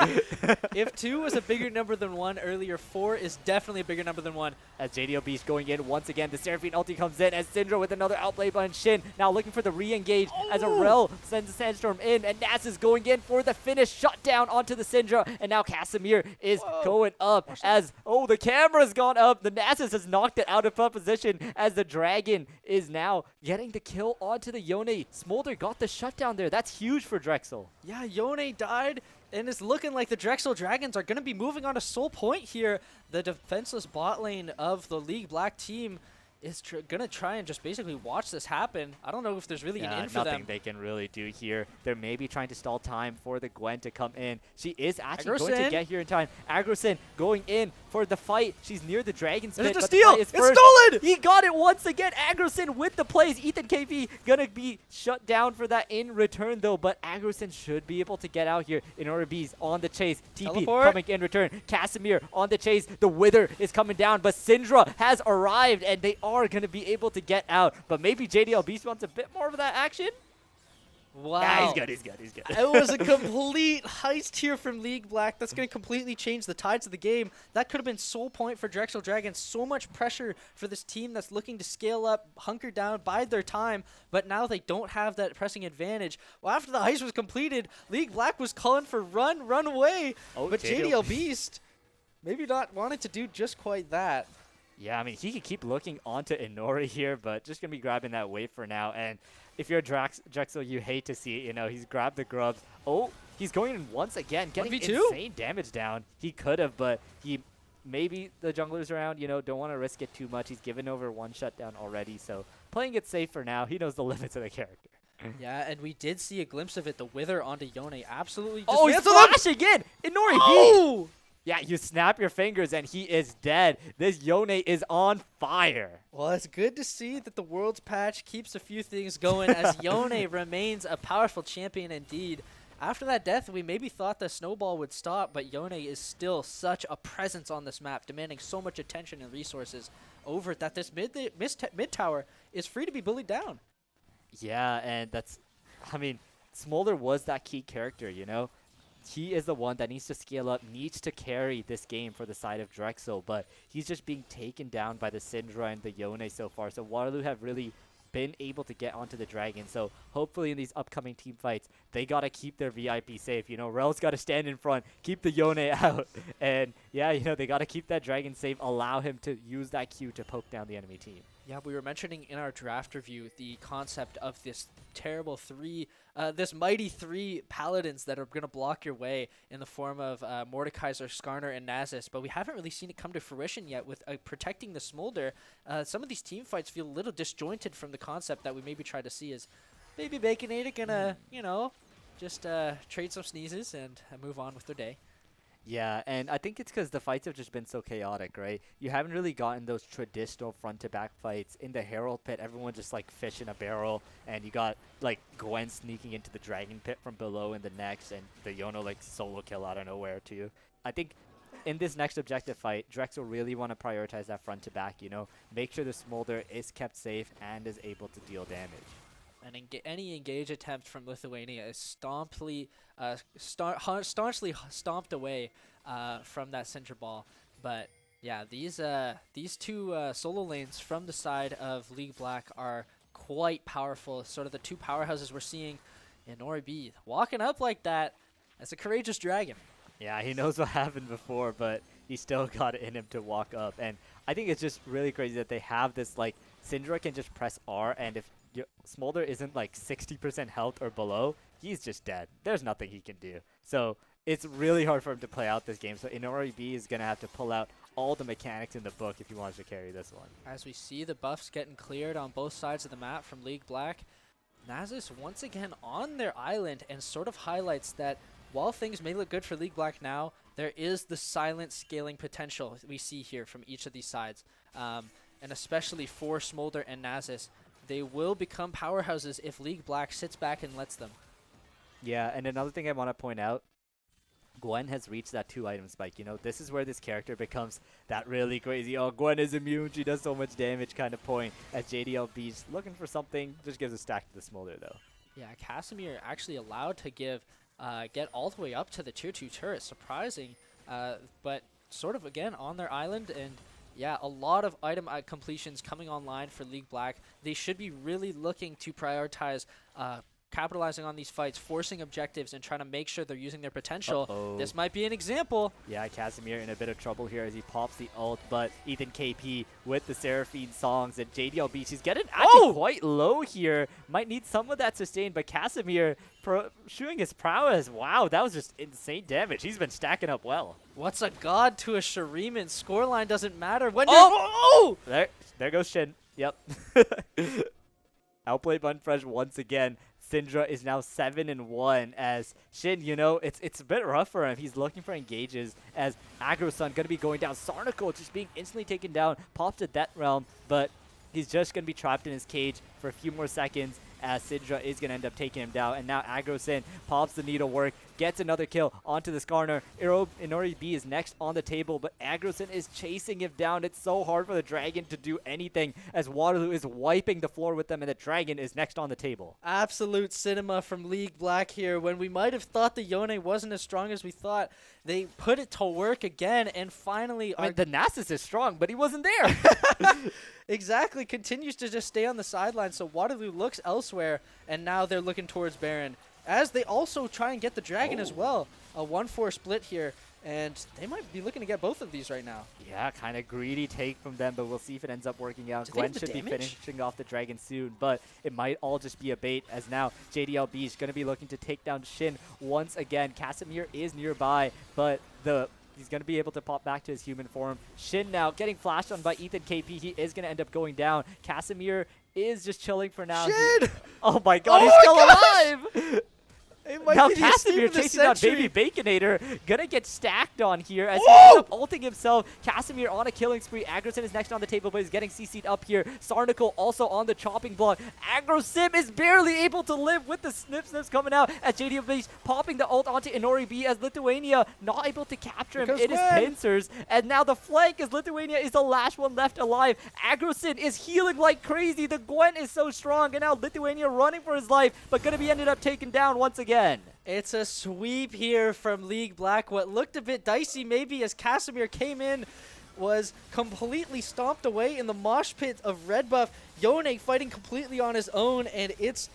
If 2 was a bigger number than 1 earlier, 4 is definitely a bigger number than 1. As JDO Beast going in once again, the Seraphine ulti comes in as Syndra with another outplay by Shin. Now looking for the re-engage as Aurel sends the Sandstorm in, and Nass is going in for the finish. Shut down onto the Syndra, and now Casimir is going up as, the camera's gone up. The Nasus has knocked it out of position as the Dragon is now getting the kill onto the Yone. Smolder got the shutdown there. That's huge for Drexel. Yeah, Yone died, and it's looking like the Drexel Dragons are going to be moving on to Soul Point here. The defenseless bot lane of the League Black team is going to try and just basically watch this happen. I don't know if there's really an in for them. Nothing they can really do here. They're maybe trying to stall time for the Gwen to come in. She is actually going to get here in time. AgroSyn going in for the fight. She's near the Dragon's Pit. It's a steal! It's stolen! He got it once again. AgroSyn with the plays. Ethan KP going to be shut down for that in return, though. But AgroSyn should be able to get out here in order to be on the chase. TP coming in return. Casimir on the chase. The Wither is coming down, but Syndra has arrived, and they are going to be able to get out. But maybe JDL Beast wants a bit more of that action. Wow. Yeah, he's good. It was a complete heist here from League Black. That's going to completely change the tides of the game. That could have been Soul Point for Drexel Dragons. So much pressure for this team that's looking to scale up, hunker down, bide their time, but now they don't have that pressing advantage. Well, after the heist was completed, League Black was calling for run away. But JDL Beast maybe not wanted to do just quite that. Yeah, I mean, he could keep looking onto Inori here, but just going to be grabbing that wave for now. And if you're Drexel, you hate to see it. You know, he's grabbed the grubs. Oh, he's going in once again, getting 1v2? insane damage down. He could have, but maybe the jungler's around, you know, don't want to risk it too much. He's given over 1 shutdown already, so playing it safe for now. He knows the limits of the character. Yeah, and we did see a glimpse of it. The Wither onto Yone absolutely just he's flashing in! Inori Oh! Yeah, you snap your fingers and he is dead. This Yone is on fire. Well, it's good to see that the Worlds patch keeps a few things going as Yone remains a powerful champion indeed. After that death, we maybe thought the snowball would stop, but Yone is still such a presence on this map, demanding so much attention and resources over that this mid tower is free to be bullied down. Yeah, and I mean, Smolder was that key character, you know? He is the one that needs to scale up, needs to carry this game for the side of Drexel, but he's just being taken down by the Syndra and the Yone so far. So Waterloo have really been able to get onto the Dragon. So hopefully in these upcoming team fights, they got to keep their VIP safe. You know, Rel's got to stand in front, keep the Yone out. And yeah, you know, they got to keep that Dragon safe, allow him to use that Q to poke down the enemy team. Yeah, we were mentioning in our draft review the concept of this terrible this mighty 3 paladins that are going to block your way in the form of Mordekaiser, Skarner, and Nasus, but we haven't really seen it come to fruition yet with protecting the Smolder. Some of these team fights feel a little disjointed from the concept that we maybe try to see as Baby Baconator gonna, you know, just trade some sneezes and move on with their day. Yeah, and I think it's because the fights have just been so chaotic, right? You haven't really gotten those traditional front-to-back fights. In the Herald Pit, everyone just like fish in a barrel, and you got like Gwen sneaking into the Dragon Pit from below in the next, and the Yono like solo kill out of nowhere too. I think in this next objective fight, Drexel really want to prioritize that front-to-back, you know? Make sure the Smolder is kept safe and is able to deal damage. And any engage attempt from Lithuania is staunchly stomped away from that center ball. But yeah, these two solo lanes from the side of League Black are quite powerful. Sort of the two powerhouses we're seeing in Nori walking up like that. That's a courageous dragon. Yeah, he knows what happened before, but he still got it in him to walk up. And I think it's just really crazy that they have this, like, Syndra can just press R, and if Smolder isn't, like, 60% health or below, he's just dead. There's nothing he can do. So it's really hard for him to play out this game. So Inori B is going to have to pull out all the mechanics in the book if he wants to carry this one. As we see the buffs getting cleared on both sides of the map from League Black, Nasus once again on their island and sort of highlights that while things may look good for League Black now, there is the silent scaling potential we see here from each of these sides. And especially for Smolder and Nasus, they will become powerhouses if League Black sits back and lets them. Yeah, and another thing I want to point out, Gwen has reached that 2-item spike. You know, this is where this character becomes that really crazy, oh, Gwen is immune, she does so much damage kind of point. As JDLB's looking for something, just gives a stack to the Smolder though. Yeah, Casimir actually allowed to get all the way up to the tier 2 turret. Surprising, but sort of again on their island. And yeah, a lot of item completions coming online for League Black. They should be really looking to prioritize capitalizing on these fights, forcing objectives, and trying to make sure they're using their potential. This might be an example. Yeah, Casimir in a bit of trouble here as he pops the ult, but Ethan KP with the Seraphine songs and JDLB, she's getting actually quite low here. Might need some of that sustain, but Casimir showing his prowess. Wow, that was just insane damage. He's been stacking up well. What's a god to a Shuriman? Scoreline doesn't matter. When There goes Shin. Yep. Outplayed Bunfresh once again. Syndra is now 7-1 as Shin, you know, it's a bit rough for him. He's looking for engages as Aggro-Sun going to be going down. Sarnico just being instantly taken down, pops to Death Realm, but he's just going to be trapped in his cage for a few more seconds as Syndra is going to end up taking him down. And now Aggro-Sin pops the needlework, gets another kill onto the Skarner. Inori B is next on the table, but Aggro-Sin is chasing him down. It's so hard for the Dragon to do anything as Waterloo is wiping the floor with them, and the Dragon is next on the table. Absolute cinema from League Black here. When we might have thought the Yone wasn't as strong as we thought, they put it to work again, and finally... I mean, the Nasus is strong, but he wasn't there. Exactly. Continues to just stay on the sideline, so Waterloo looks elsewhere, and now they're looking towards Baron, as they also try and get the Dragon as well. A 1-4 split here, and they might be looking to get both of these right now. Yeah, kind of greedy take from them, but we'll see if it ends up working out. Gwen should be finishing off the Dragon soon, but it might all just be a bait, as now JDLB is going to be looking to take down Shin once again. Casimir is nearby, but he's going to be able to pop back to his human form. Shin now getting flashed on by Ethan KP. He is going to end up going down. Casimir is just chilling for now. Shin! Oh my god, he's still alive! Now Casimir chasing down Baby Baconator, gonna get stacked on here as he ends up ulting himself. Casimir on a killing spree. Aggro-Sim is next on the table, but he's getting CC'd up here. Sarnico also on the chopping block. Aggro-Sim is barely able to live with the snips coming out as JDLB popping the ult onto Inori B as Lithuania not able to capture him in his pincers. And now the flank as Lithuania is the last one left alive. Aggro-Sim is healing like crazy. The Gwen is so strong, and now Lithuania running for his life, but gonna be ended up taken down once again. It's a sweep here from League Black. What looked a bit dicey maybe as Casimir came in was completely stomped away in the mosh pit of Red Buff. Yone fighting completely on his own, and it's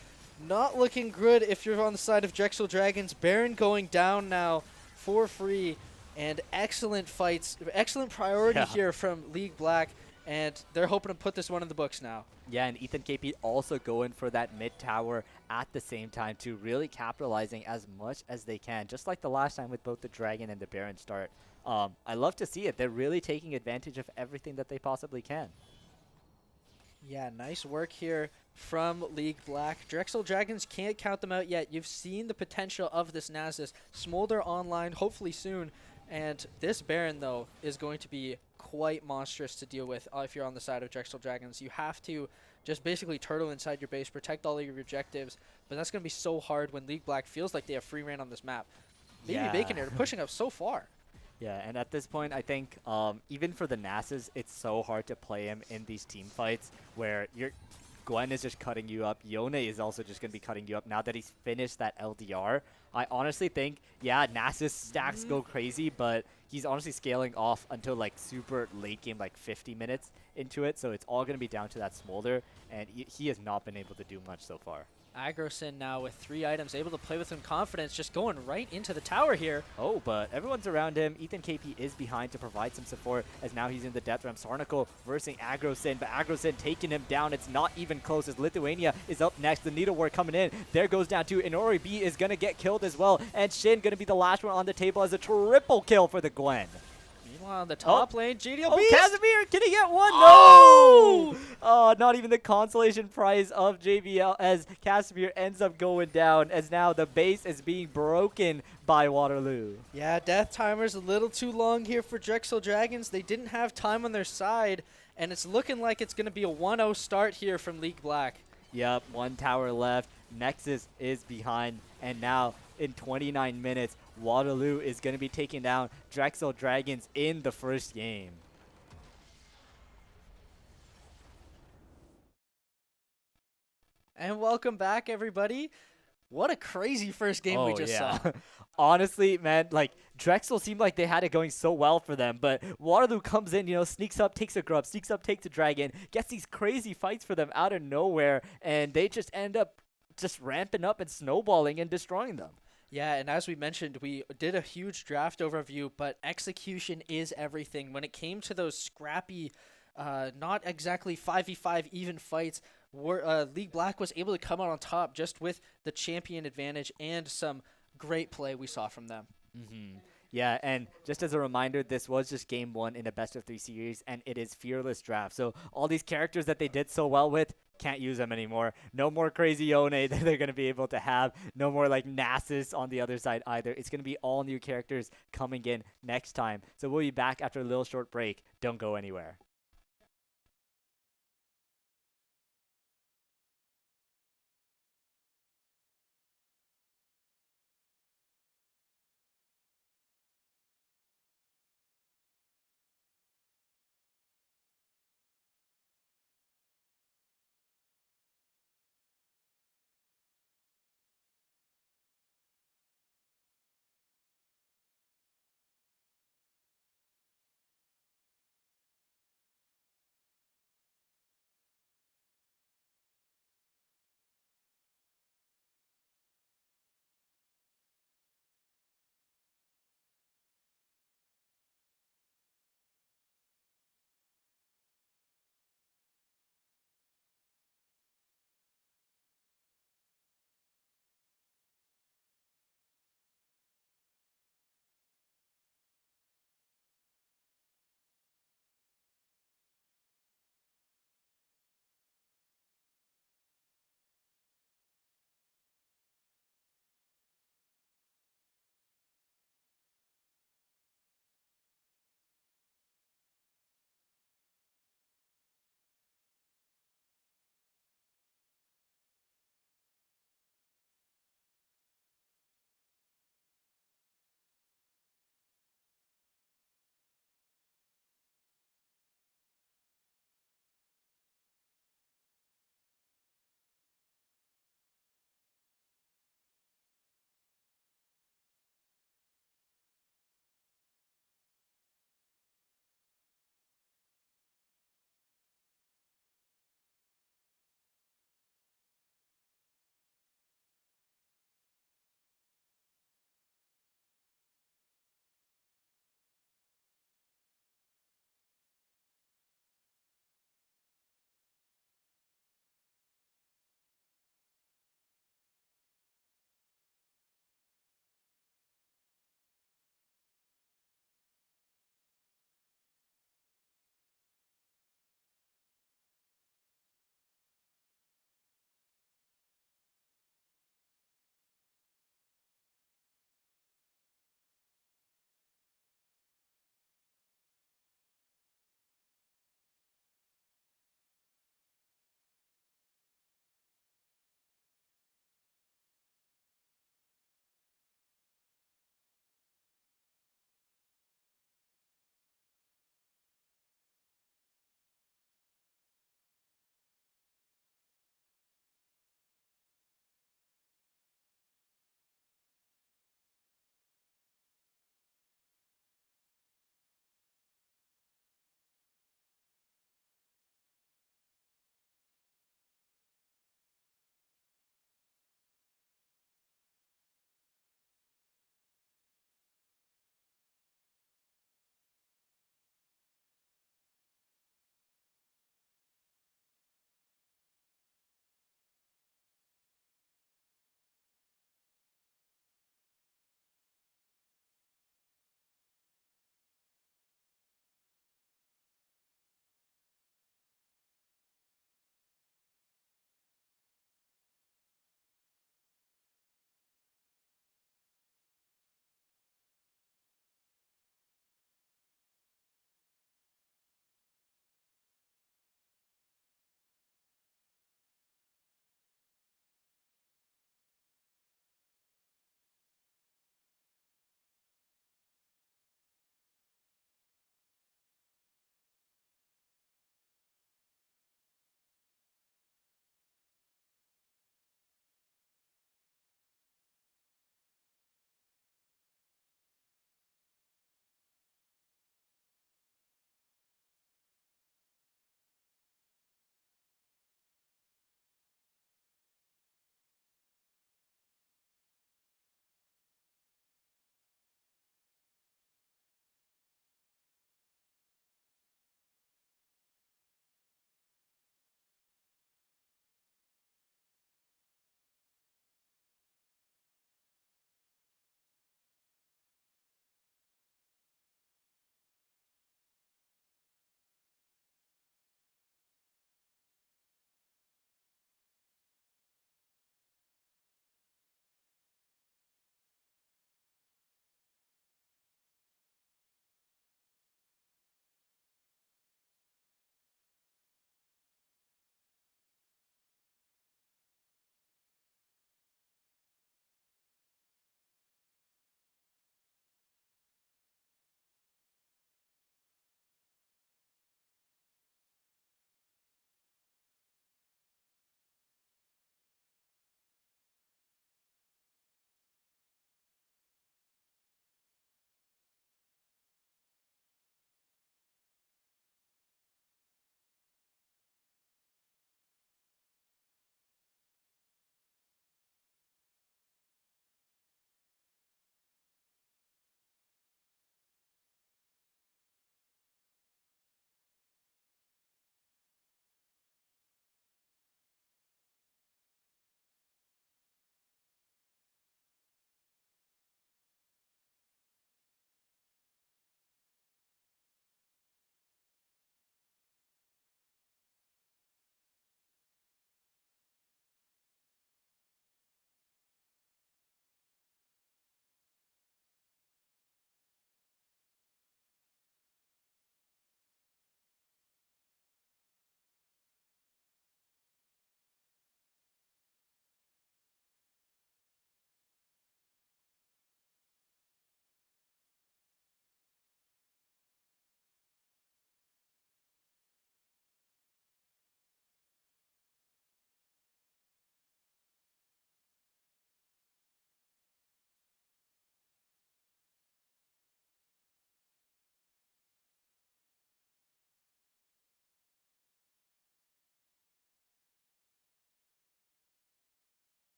not looking good if you're on the side of Drexel Dragons. Baron going down now for free, and excellent fights, excellent priority here from League Black, and they're hoping to put this one in the books now. Yeah, and Ethan KP also going for that mid tower at the same time too, really capitalizing as much as they can, just like the last time with both the Dragon and the Baron start. I love to see it. They're really taking advantage of everything that they possibly can. Yeah, nice work here from League Black. Drexel Dragons can't count them out yet. You've seen the potential of this Nasus. Smolder online, hopefully soon. And this Baron, though, is going to be quite monstrous to deal with if you're on the side of Drexel Dragons. You have to just basically turtle inside your base, protect all of your objectives. But that's going to be so hard when League Black feels like they have free reign on this map. Maybe Bacon here, pushing up so far. Yeah, and at this point, I think even for the Nasus, it's so hard to play him in these team fights where Gwen is just cutting you up. Yone is also just going to be cutting you up now that he's finished that LDR. I honestly think, yeah, Nasus stacks go crazy, but he's honestly scaling off until like super late game, like 50 minutes into it. So it's all going to be down to that Smolder, and he has not been able to do much so far. Agrosin now with 3 items, able to play with some confidence, just going right into the tower here. Oh, but everyone's around him. Ethan KP is behind to provide some support as now he's in the death realm. Sarnical versing Agrosin, but Agrosin taking him down. It's not even close as Lithuania is up next. The needlework coming in. There goes down to Inori B is going to get killed as well. And Shin going to be the last one on the table as a triple kill for the Gwen. Meanwhile, on the top lane, JDL Oh, Beast. Casimir, can he get one? Oh! No! Oh, not even the consolation prize of JBL as Casimir ends up going down as now the base is being broken by Waterloo. Yeah, death timer's a little too long here for Drexel Dragons. They didn't have time on their side, and it's looking like it's going to be a 1-0 start here from League Black. Yep, 1 tower left. Nexus is behind, and now in 29 minutes, Waterloo is going to be taking down Drexel Dragons in the first game. And welcome back, everybody. What a crazy first game we just saw. Honestly, man, like, Drexel seemed like they had it going so well for them, but Waterloo comes in, you know, sneaks up, takes a grub, sneaks up, takes a dragon, gets these crazy fights for them out of nowhere, and they just end up just ramping up and snowballing and destroying them. Yeah, and as we mentioned, we did a huge draft overview, but execution is everything. When it came to those scrappy, not exactly 5v5 even fights, League Black was able to come out on top just with the champion advantage and some great play we saw from them. Yeah, and just as a reminder, this was just game 1 in a best-of-3 series, and it is Fearless Draft. So all these characters that they did so well with, can't use them anymore. No more crazy Yone that they're going to be able to have. No more like Nasus on the other side either. It's going to be all new characters coming in next time. So we'll be back after a little short break. Don't go anywhere.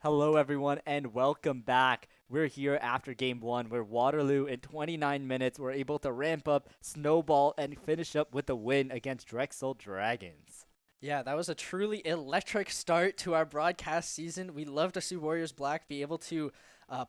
Hello, everyone, and welcome back. We're here after game one, where Waterloo, in 29 minutes, were able to ramp up, snowball, and finish up with a win against Drexel Dragons. Yeah, that was a truly electric start to our broadcast season. We love to see Warriors Black be able to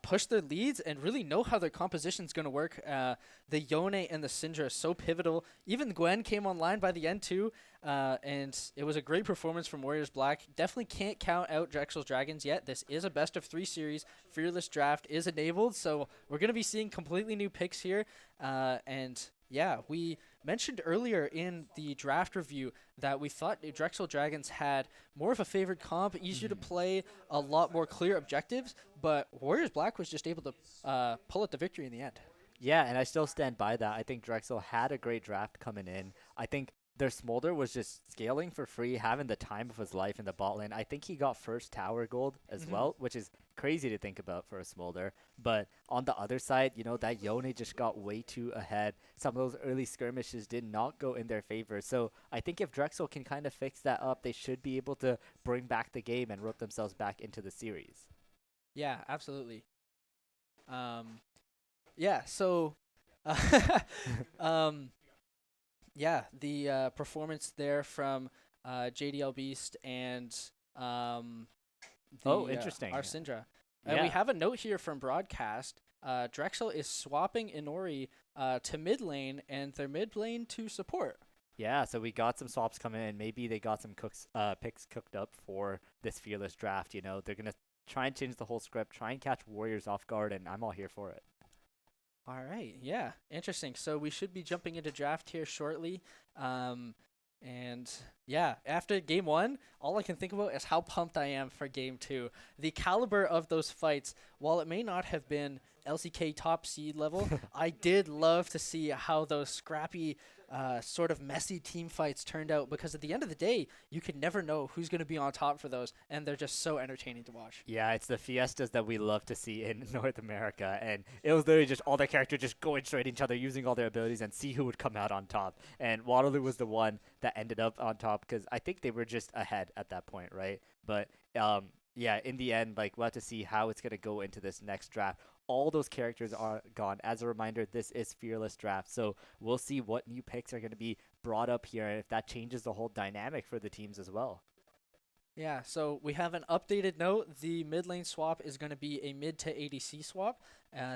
push their leads and really know how their composition is going to work. The Yone and the Syndra are so pivotal. Even Gwen came online by the end too, and it was a great performance from Warriors Black. Definitely can't count out Drexel's Dragons yet. This is a best of 3 series. Fearless Draft is enabled, so we're going to be seeing completely new picks here. And yeah, we mentioned earlier in the draft review that we thought Drexel Dragons had more of a favored comp, easier to play, a lot more clear objectives, but Warriors Black was just able to pull out the victory in the end. Yeah, and I still stand by that. I think Drexel had a great draft coming in. I think their Smolder was just scaling for free, having the time of his life in the bot lane. I think he got first tower gold as well, which is crazy to think about for a Smolder. But on the other side, that Yone just got way too ahead. Some of those early skirmishes did not go in their favor. So I think if Drexel can kind of fix that up, they should be able to bring back the game and rope themselves back into the series. Yeah, absolutely. Yeah, so the performance there from JDL Beast and Interesting. our Syndra. Yeah. We have a note here from broadcast. Drexel is swapping Inori to mid lane and their mid lane to support. Yeah, so we got some swaps coming in. Maybe they got some picks cooked up for this Fearless draft. They're going to try and change the whole script, try and catch Warriors off guard, and I'm all here for it. All right. Yeah. Interesting. So we should be jumping into draft here shortly. And yeah, after game one, all I can think about is how pumped I am for game two. The caliber of those fights, while it may not have been LCK top seed level, I did love to see how those scrappy, sort of messy team fights turned out, because at the end of the day, you could never know who's going to be on top for those, and they're just so entertaining to watch. Yeah, it's the fiestas that we love to see in North America, and it was literally just all their characters just going straight at each other, using all their abilities, and see who would come out on top. And Waterloo was the one that ended up on top, because I think they were just ahead at that point, right? But yeah, in the end, we'll have to see how it's going to go into this next draft. All those characters are gone. As a reminder, this is Fearless Draft, so we'll see what new picks are going to be brought up here, and if that changes the whole dynamic for the teams as well. Yeah, so we have an updated note. The mid lane swap is going to be a mid to ADC swap,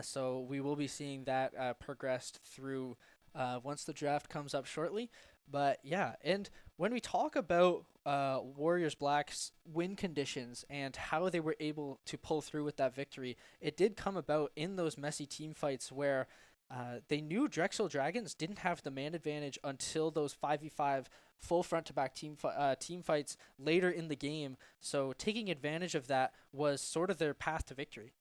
so we will be seeing that progressed through once the draft comes up shortly. But yeah, and when we talk about Warriors Black's win conditions and how they were able to pull through with that victory, it did come about in those messy team fights where they knew Drexel Dragons didn't have the man advantage until those 5v5 full front-to-back team fights later in the game. So taking advantage of that was sort of their path to victory.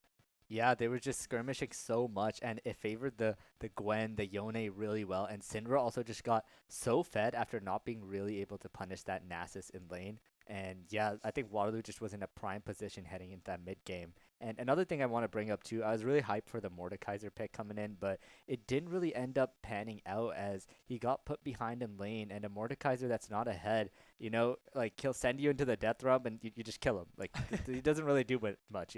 Yeah, they were just skirmishing so much, and it favored the Gwen, the Yone really well, and Syndra also just got so fed after not being really able to punish that Nasus in lane. And yeah, I think Waterloo just was in a prime position heading into that mid game. And another thing I want to bring up too, I was really hyped for the Mordekaiser pick coming in, but it didn't really end up panning out as he got put behind in lane, and a Mordekaiser that's not ahead, he'll send you into the death realm and you just kill him. He doesn't really do much.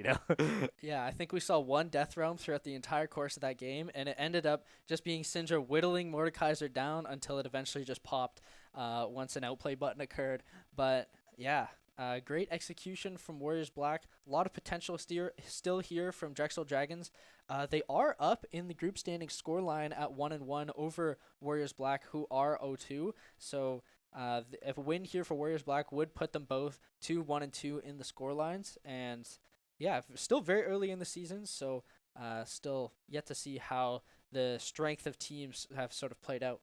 Yeah, I think we saw one death realm throughout the entire course of that game, and it ended up just being Syndra whittling Mordekaiser down until it eventually just popped once an outplay button occurred. But yeah, great execution from Warriors Black. A lot of potential still here from Drexel Dragons. They are up in the group standing scoreline at 1-1 over Warriors Black, who are 0-2. So if a win here for Warriors Black would put them both to 1-2 in the scorelines. And yeah, still very early in the season, so still yet to see how the strength of teams have sort of played out.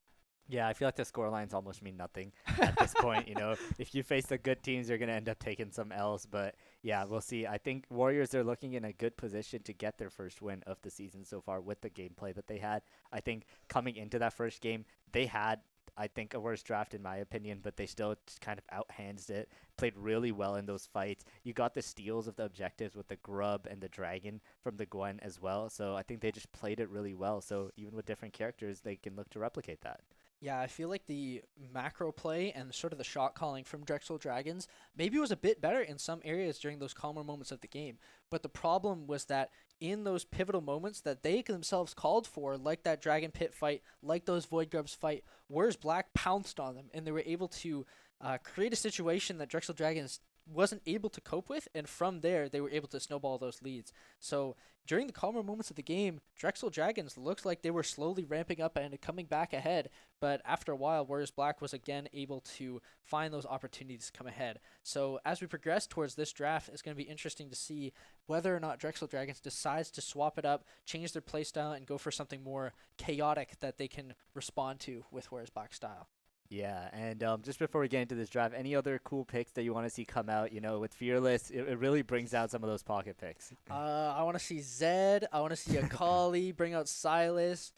Yeah, I feel like the scorelines almost mean nothing at this point. If you face the good teams, you're going to end up taking some L's. But yeah, we'll see. I think Warriors are looking in a good position to get their first win of the season so far with the gameplay that they had. I think coming into that first game, they had, I think, a worse draft in my opinion, but they still just kind of outhands it, played really well in those fights. You got the steals of the objectives with the Grub and the Dragon from the Gwen as well. So I think they just played it really well. So even with different characters, they can look to replicate that. Yeah, I feel like the macro play and sort of the shot calling from Drexel Dragons maybe was a bit better in some areas during those calmer moments of the game. But the problem was that in those pivotal moments that they themselves called for, like that Dragon Pit fight, like those Void Grubs fight, Where's Black pounced on them and they were able to create a situation that Drexel Dragons wasn't able to cope with, and from there they were able to snowball those leads. So during the calmer moments of the game, Drexel Dragons looked like they were slowly ramping up and coming back ahead, but after a while, Warriors Black was again able to find those opportunities to come ahead. So as we progress towards this draft, it's going to be interesting to see whether or not Drexel Dragons decides to swap it up, change their playstyle, and go for something more chaotic that they can respond to with Warriors Black style. Yeah, and just before we get into this draft, any other cool picks that you want to see come out? You know, with Fearless, it really brings out some of those pocket picks. I want to see Zed. I want to see Akali. Bring out Silas.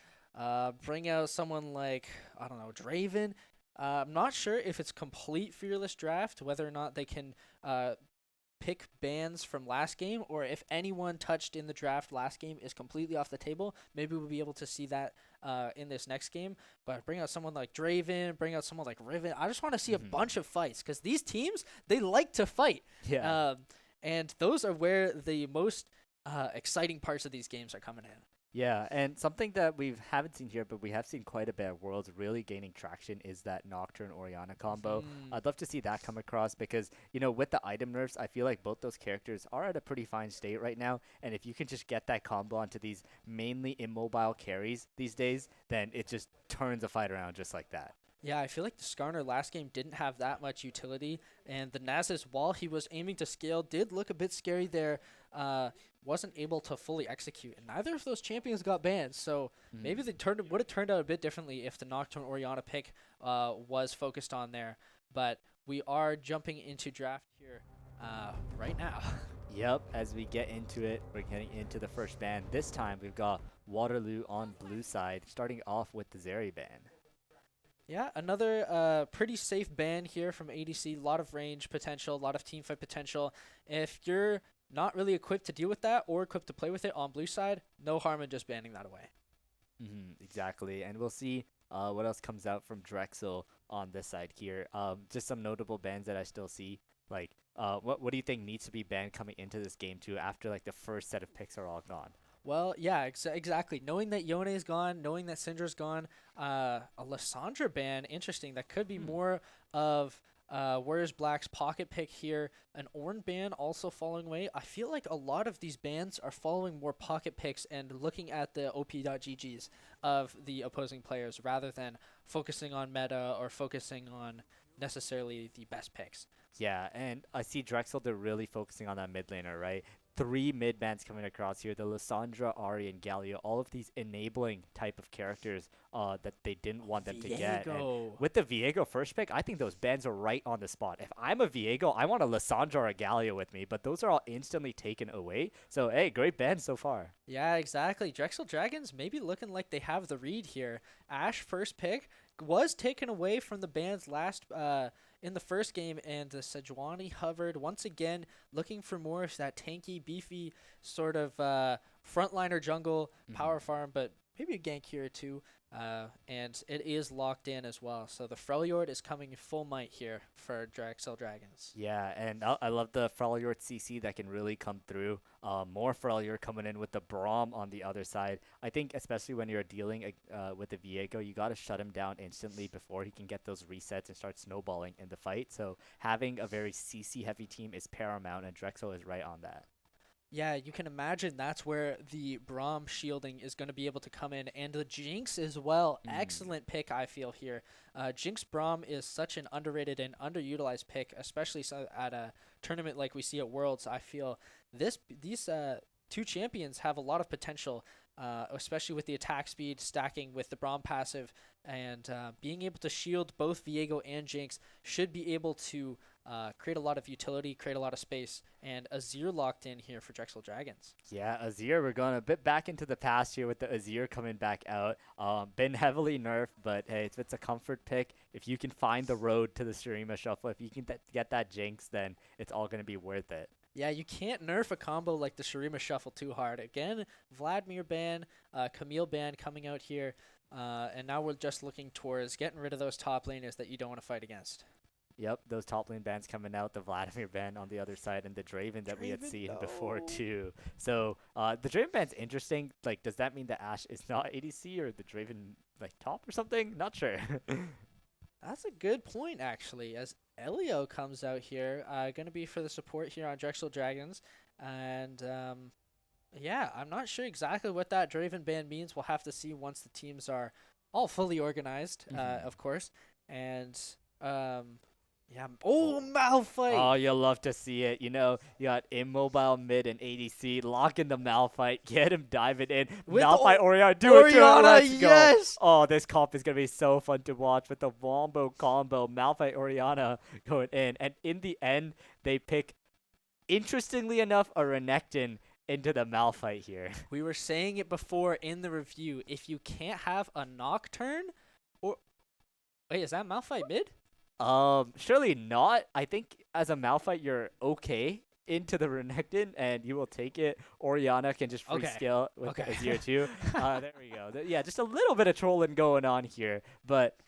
Bring out someone like, I don't know, Draven. I'm not sure if it's complete Fearless draft, whether or not they can pick bans from last game, or if anyone touched in the draft last game is completely off the table. Maybe we'll be able to see that in this next game. But bring out someone like Draven, bring out someone like Riven. I just want to see a bunch of fights, because these teams, they like to fight. Yeah. And those are where the most exciting parts of these games are coming in. Yeah, and something that we haven't seen here, but we have seen quite a bit of Worlds really gaining traction is that Nocturne Orianna combo. I'd love to see that come across because, you know, with the item nerfs, I feel like both those characters are at a pretty fine state right now. And if you can just get that combo onto these mainly immobile carries these days, then it just turns a fight around just like that. Yeah, I feel like the Skarner last game didn't have that much utility, and the Nasus, while he was aiming to scale, did look a bit scary there. Wasn't able to fully execute, and neither of those champions got banned. So maybe they would have turned out a bit differently if the Nocturne Orianna pick was focused on there. But we are jumping into draft here right now. Yep, as we get into it, we're getting into the first ban. This time we've got Waterloo on blue side, starting off with the Zeri ban. Yeah, another pretty safe ban here from ADC. A lot of range potential, a lot of team fight potential. If you're not really equipped to deal with that or equipped to play with it on blue side, no harm in just banning that away. Exactly, and we'll see what else comes out from Drexel on this side here. Just some notable bans that I still see. Like, what do you think needs to be banned coming into this game too after like the first set of picks are all gone? Well, yeah, exactly. Knowing that Yone is gone, knowing that Syndra's gone, a Lissandra ban, interesting. That could be more of Warriors Black's pocket pick here. An Ornn ban also falling away. I feel like a lot of these bans are following more pocket picks and looking at the OP.GGs of the opposing players rather than focusing on meta or focusing on necessarily the best picks. Yeah, and I see Drexel, they're really focusing on that mid laner, right? 3 mid bans coming across here. The Lissandra, Ahri, and Galio, all of these enabling type of characters that they didn't want them to get. And with the Viego first pick, I think those bans are right on the spot. If I'm a Viego, I want a Lissandra or a Galio with me, but those are all instantly taken away. So, hey, great bans so far. Yeah, exactly. Drexel Dragons maybe looking like they have the read here. Ashe first pick was taken away from the bans last in the first game, and the Sejuani hovered once again, looking for more of that tanky, beefy sort of frontliner jungle power farm, but maybe a gank here too. And it is locked in as well. So the Freljord is coming full might here for Drexel Dragons. Yeah, and I love the Freljord CC that can really come through. More Freljord coming in with the Braum on the other side. I think especially when you're dealing with the Viego, you got to shut him down instantly before he can get those resets and start snowballing in the fight. So having a very CC heavy team is paramount, and Drexel is right on that. Yeah, you can imagine that's where the Braum shielding is going to be able to come in. And the Jinx as well. Excellent pick, I feel, here. Jinx Braum is such an underrated and underutilized pick, especially at a tournament like we see at Worlds. I feel these two champions have a lot of potential, especially with the attack speed, stacking with the Braum passive, and being able to shield both Viego and Jinx should be able to create a lot of utility, create a lot of space, and Azir locked in here for Drexel Dragons. Yeah, Azir, we're going a bit back into the past here with the Azir coming back out. Been heavily nerfed, but hey, it's a comfort pick. If you can find the road to the Shurima Shuffle, if you can get that Jinx, then it's all going to be worth it. Yeah, you can't nerf a combo like the Shurima Shuffle too hard. Again, Vladimir ban, Camille ban coming out here. And now we're just looking towards getting rid of those top laners that you don't want to fight against. Yep, those top lane bans coming out, the Vladimir ban on the other side, and the Draven that we had seen before too. So the Draven ban's interesting. Like, does that mean the Ashe is not ADC or the Draven like top or something? Not sure. That's a good point, actually, as Elio comes out here, going to be for the support here on Drexel Dragons. And yeah, I'm not sure exactly what that Draven ban means. We'll have to see once the teams are all fully organized, of course. And yeah, Malphite! Oh, you'll love to see it. You know, you got immobile mid and ADC, lock in the Malphite, get him diving in. With Malphite, Orianna, do it, let's yes! go. Oh, this comp is going to be so fun to watch with the Wombo combo, Malphite, Orianna going in. And in the end, they pick, interestingly enough, a Renekton into the Malphite here. We were saying it before in the review. If you can't have a Nocturne, or... Wait, is that Malphite mid? Surely not. I think as a Malphite, you're okay into the Renekton, and you will take it. Orianna can just free scale with the Azir too. There we go. Yeah, just a little bit of trolling going on here, but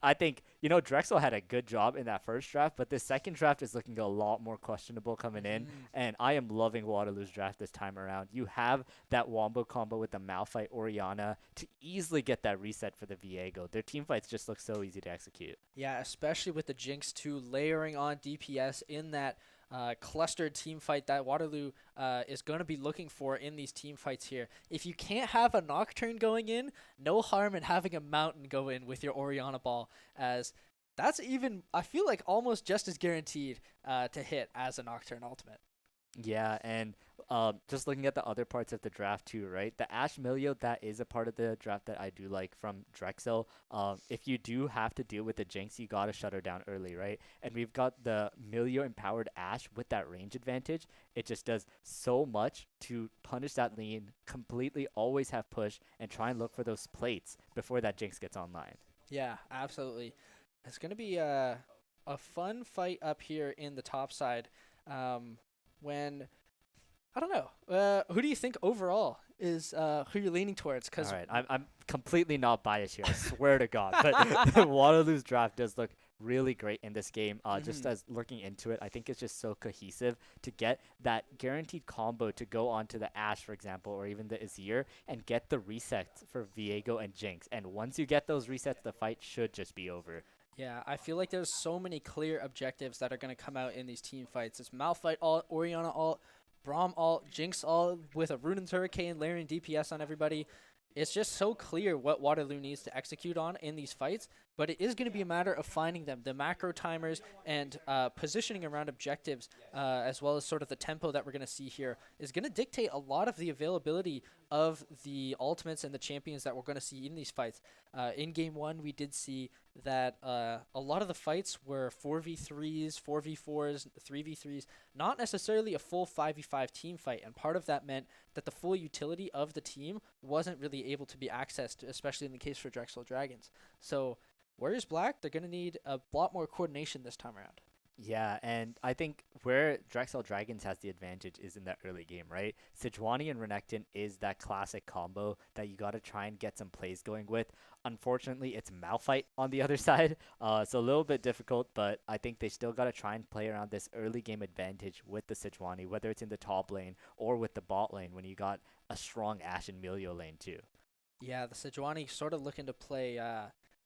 I think, you know, Drexel had a good job in that first draft, but this second draft is looking a lot more questionable coming in, and I am loving Waterloo's draft this time around. You have that Wombo combo with the Malphite Orianna to easily get that reset for the Viego. Their team fights just look so easy to execute. Yeah, especially with the Jinx 2 layering on DPS in that clustered team fight that Waterloo is going to be looking for in these team fights here. If you can't have a Nocturne going in, no harm in having a Mountain go in with your Orianna ball, as that's even, I feel like, almost just as guaranteed to hit as a Nocturne ultimate. Yeah, and just looking at the other parts of the draft too, right? The Ashe Milio, that is a part of the draft that I do like from Drexel. If you do have to deal with the Jinx, you gotta shut her down early, right? And we've got the Milio empowered Ashe with that range advantage. It just does so much to punish that lane, completely always have push, and try and look for those plates before that Jinx gets online. Yeah, absolutely. It's gonna be a fun fight up here in the top side. When I don't know, who do you think overall is who you're leaning towards? Cause all right, I'm completely not biased here. I swear to God, but Waterloo's draft does look really great in this game. Just as looking into it, I think it's just so cohesive to get that guaranteed combo to go onto the Ashe, for example, or even the Azir, and get the resets for Viego and Jinx. And once you get those resets, the fight should just be over. Yeah, I feel like there's so many clear objectives that are going to come out in these team fights. It's Malphite ult, Orianna ult, Braum ult, Jinx ult with a Ruined Hurricane layering DPS on everybody. It's just so clear what Waterloo needs to execute on in these fights, but it is going to be a matter of finding them. The macro timers and positioning around objectives, as well as sort of the tempo that we're going to see here, is going to dictate a lot of the availability of the ultimates and the champions that we're going to see in these fights. In Game 1, we did see that a lot of the fights were 4v3s, 4v4s, 3v3s, not necessarily a full 5v5 team fight, and part of that meant that the full utility of the team wasn't really able to be accessed, especially in the case for Drexel Dragons. So Warriors Black, they're going to need a lot more coordination this time around. Yeah, and I think where Drexel Dragons has the advantage is in that early game, right? Sejuani and Renekton is that classic combo that you got to try and get some plays going with. Unfortunately, it's Malphite on the other side, so a little bit difficult, but I think they still got to try and play around this early game advantage with the Sejuani, whether it's in the top lane or with the bot lane when you got a strong Ashe and Milio lane too. Yeah, the Sejuani sort of looking to play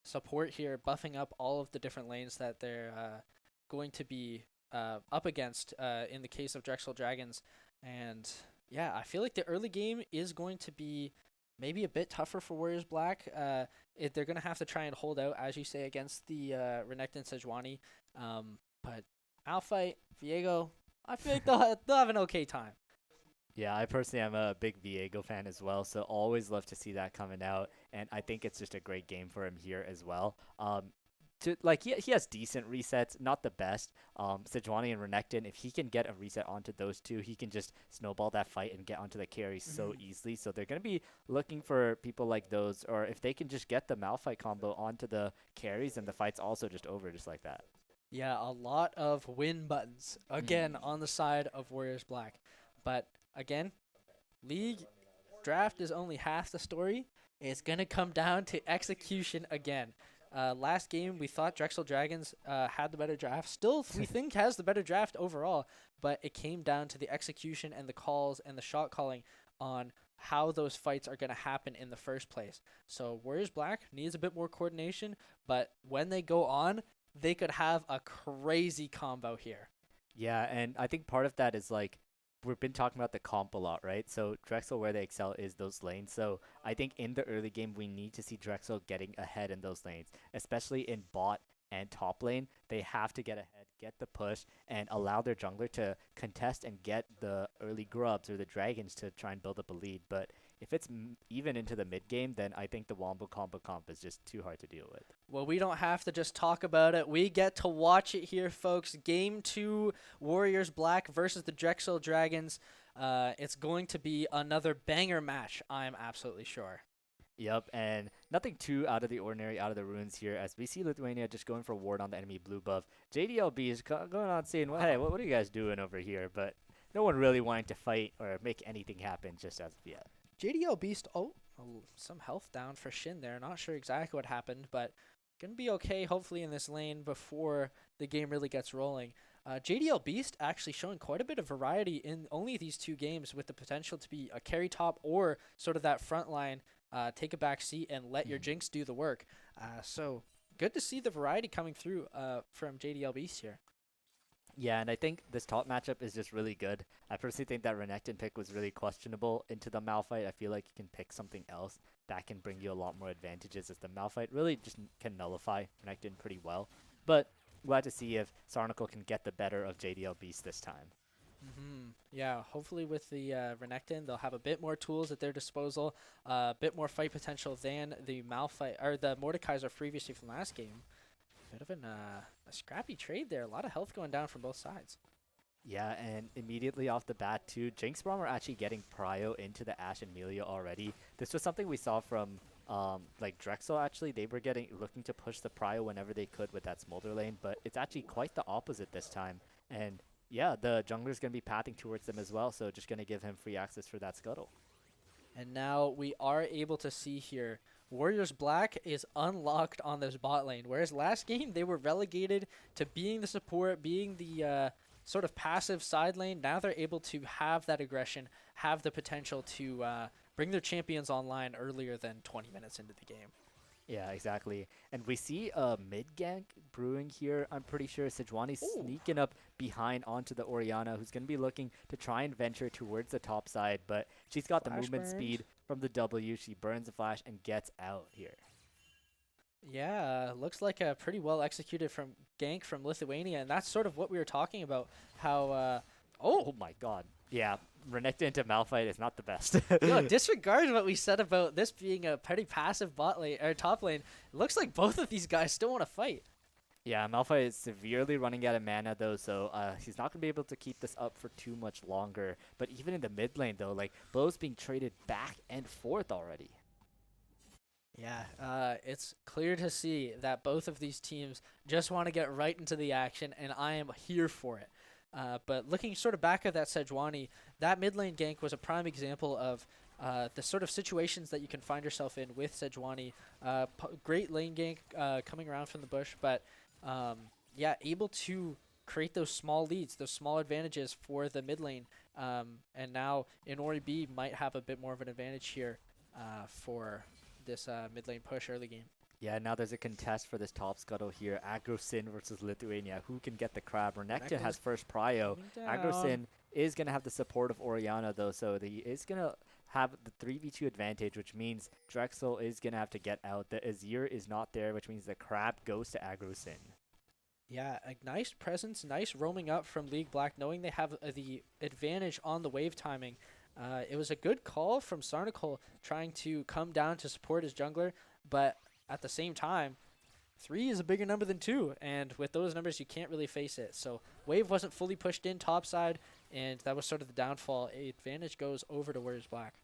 support here, buffing up all of the different lanes that they're going to be up against in the case of Drexel Dragons. And yeah, I feel like the early game is going to be maybe a bit tougher for Warriors Black. They're going to have to try and hold out, as you say, against the Renekton Sejuani. But Malphite, Viego, I feel like they'll have an okay time. Yeah, I personally am a big Viego fan as well, so always love to see that coming out, and I think it's just a great game for him here as well. He has decent resets, not the best. Sejuani and Renekton, if he can get a reset onto those two, he can just snowball that fight and get onto the carry so easily. So they're going to be looking for people like those, or if they can just get the Malphite combo onto the carries, and the fight's also just over just like that. Yeah, a lot of win buttons, again, on the side of Warriors Black. But, again, League draft is only half the story. It's going to come down to execution again. Last game, we thought Drexel Dragons had the better draft. Still, we think has the better draft overall, but it came down to the execution and the calls and the shot calling on how those fights are going to happen in the first place. So Warriors Black needs a bit more coordination, but when they go on, they could have a crazy combo here. Yeah, and I think part of that is like we've been talking about the comp a lot, right? So Drexel, where they excel is those lanes. So I think in the early game, we need to see Drexel getting ahead in those lanes, especially in bot and top lane. They have to get ahead, get the push, and allow their jungler to contest and get the early grubs or the dragons to try and build up a lead. But if it's even into the mid game, then I think the Wombo combo comp is just too hard to deal with. Well, we don't have to just talk about it. We get to watch it here, folks. Game 2, Warriors Black versus the Drexel Dragons. It's going to be another banger match, I'm absolutely sure. Yep, and nothing too out of the ordinary, out of the ruins here, as we see Lithuania just going for ward on the enemy blue buff. JDLB is going on saying, well, hey, what are you guys doing over here? But no one really wanting to fight or make anything happen just as of yet. JDL Beast, some health down for Shin there. Not sure exactly what happened, but going to be okay, hopefully, in this lane before the game really gets rolling. JDL Beast actually showing quite a bit of variety in only these 2 games, with the potential to be a carry top or sort of that front line, take a back seat and let your Jinx do the work. So good to see the variety coming through from JDL Beast here. Yeah, and I think this top matchup is just really good. I personally think that Renekton pick was really questionable into the Malphite. I feel like you can pick something else that can bring you a lot more advantages, as the Malphite really just can nullify Renekton pretty well. But we'll have to see if Sarnical can get the better of JDL Beast this time. Yeah, hopefully with the Renekton, they'll have a bit more tools at their disposal, a bit more fight potential than the Malphite or the Mordekaiser previously from last game. Bit of a scrappy trade there. A lot of health going down from both sides. Yeah, and immediately off the bat too, Jinx Braum are actually getting prio into the Ashe and Melia already. This was something we saw from like Drexel actually. They were looking to push the prio whenever they could with that Smolder lane, but it's actually quite the opposite this time. And yeah, the jungler's going to be pathing towards them as well, so just going to give him free access for that scuttle. And now we are able to see here Warriors Black is unlocked on this bot lane, whereas last game they were relegated to being the support, being the sort of passive side lane. Now they're able to have that aggression, have the potential to bring their champions online earlier than 20 minutes into the game. Yeah, exactly. And we see a mid gank brewing here. I'm pretty sure Sejuani's sneaking up behind onto the Orianna, who's going to be looking to try and venture towards the top side, but she's got the movement speed from the W. She burns the flash and gets out here. Yeah, looks like a pretty well executed gank from Lithuania, and that's sort of what we were talking about, how oh my god. Yeah, Renekton into Malphite is not the best. Yo, disregard what we said about this being a pretty passive bot lane or top lane. It looks like both of these guys still want to fight. Yeah, Malphite is severely running out of mana though, so he's not going to be able to keep this up for too much longer. But even in the mid lane though, like, Blow's being traded back and forth already. Yeah, it's clear to see that both of these teams just want to get right into the action, and I am here for it. But looking sort of back at that Sejuani, that mid lane gank was a prime example of the sort of situations that you can find yourself in with Sejuani. Great lane gank coming around from the bush, but yeah, able to create those small leads, those small advantages for the mid lane. And now Inori B might have a bit more of an advantage here for this mid lane push early game. Yeah, now there's a contest for this top scuttle here. AgroSyn versus Lithuania. Who can get the crab? Renekton has first prio. AgroSyn is going to have the support of Orianna, though, so he is going to have the 3v2 advantage, which means Drexel is going to have to get out. The Azir is not there, which means the crab goes to AgroSyn. Yeah, a nice presence, nice roaming up from League Black, knowing they have the advantage on the wave timing. It was a good call from Sarnical trying to come down to support his jungler, but at the same time, 3 is a bigger number than 2, and with those numbers, you can't really face it. So wave wasn't fully pushed in topside, and that was sort of the downfall. Advantage goes over to Warriors Black.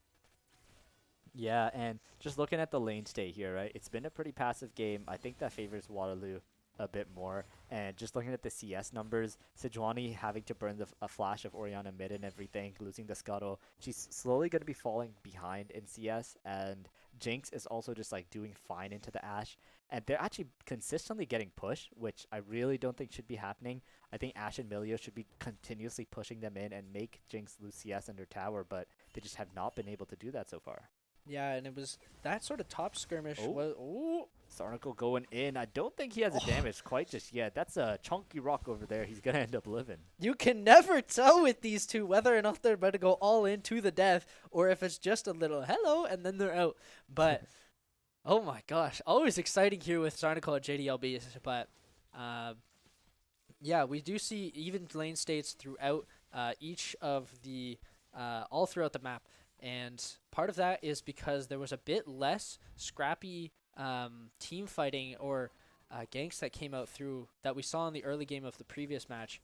Yeah, and just looking at the lane state here, right? It's been a pretty passive game. I think that favors Waterloo. a bit more. And just looking at the CS numbers, Sejuani having to burn a flash of Orianna mid and everything, losing the scuttle. She's slowly going to be falling behind in CS, and Jinx is also just like doing fine into the Ashe. And they're actually consistently getting pushed, which I really don't think should be happening. I think Ashe and Milio should be continuously pushing them in and make Jinx lose CS under tower, but they just have not been able to do that so far. Yeah, and it was that sort of top skirmish Oh. was. Oh, Sarnicle going in. I don't think he has a damage quite just yet. That's a chunky rock over there. He's going to end up living. you can never tell with these two whether or not they're about to go all in to the death or if it's just a little hello and then they're out. But oh my gosh, always exciting here with Sarnicle at JDLB. But yeah, we do see even lane states throughout each of the all throughout the map. And part of that is because there was a bit less scrappy team fighting or ganks that came out through that we saw in the early game of the previous match.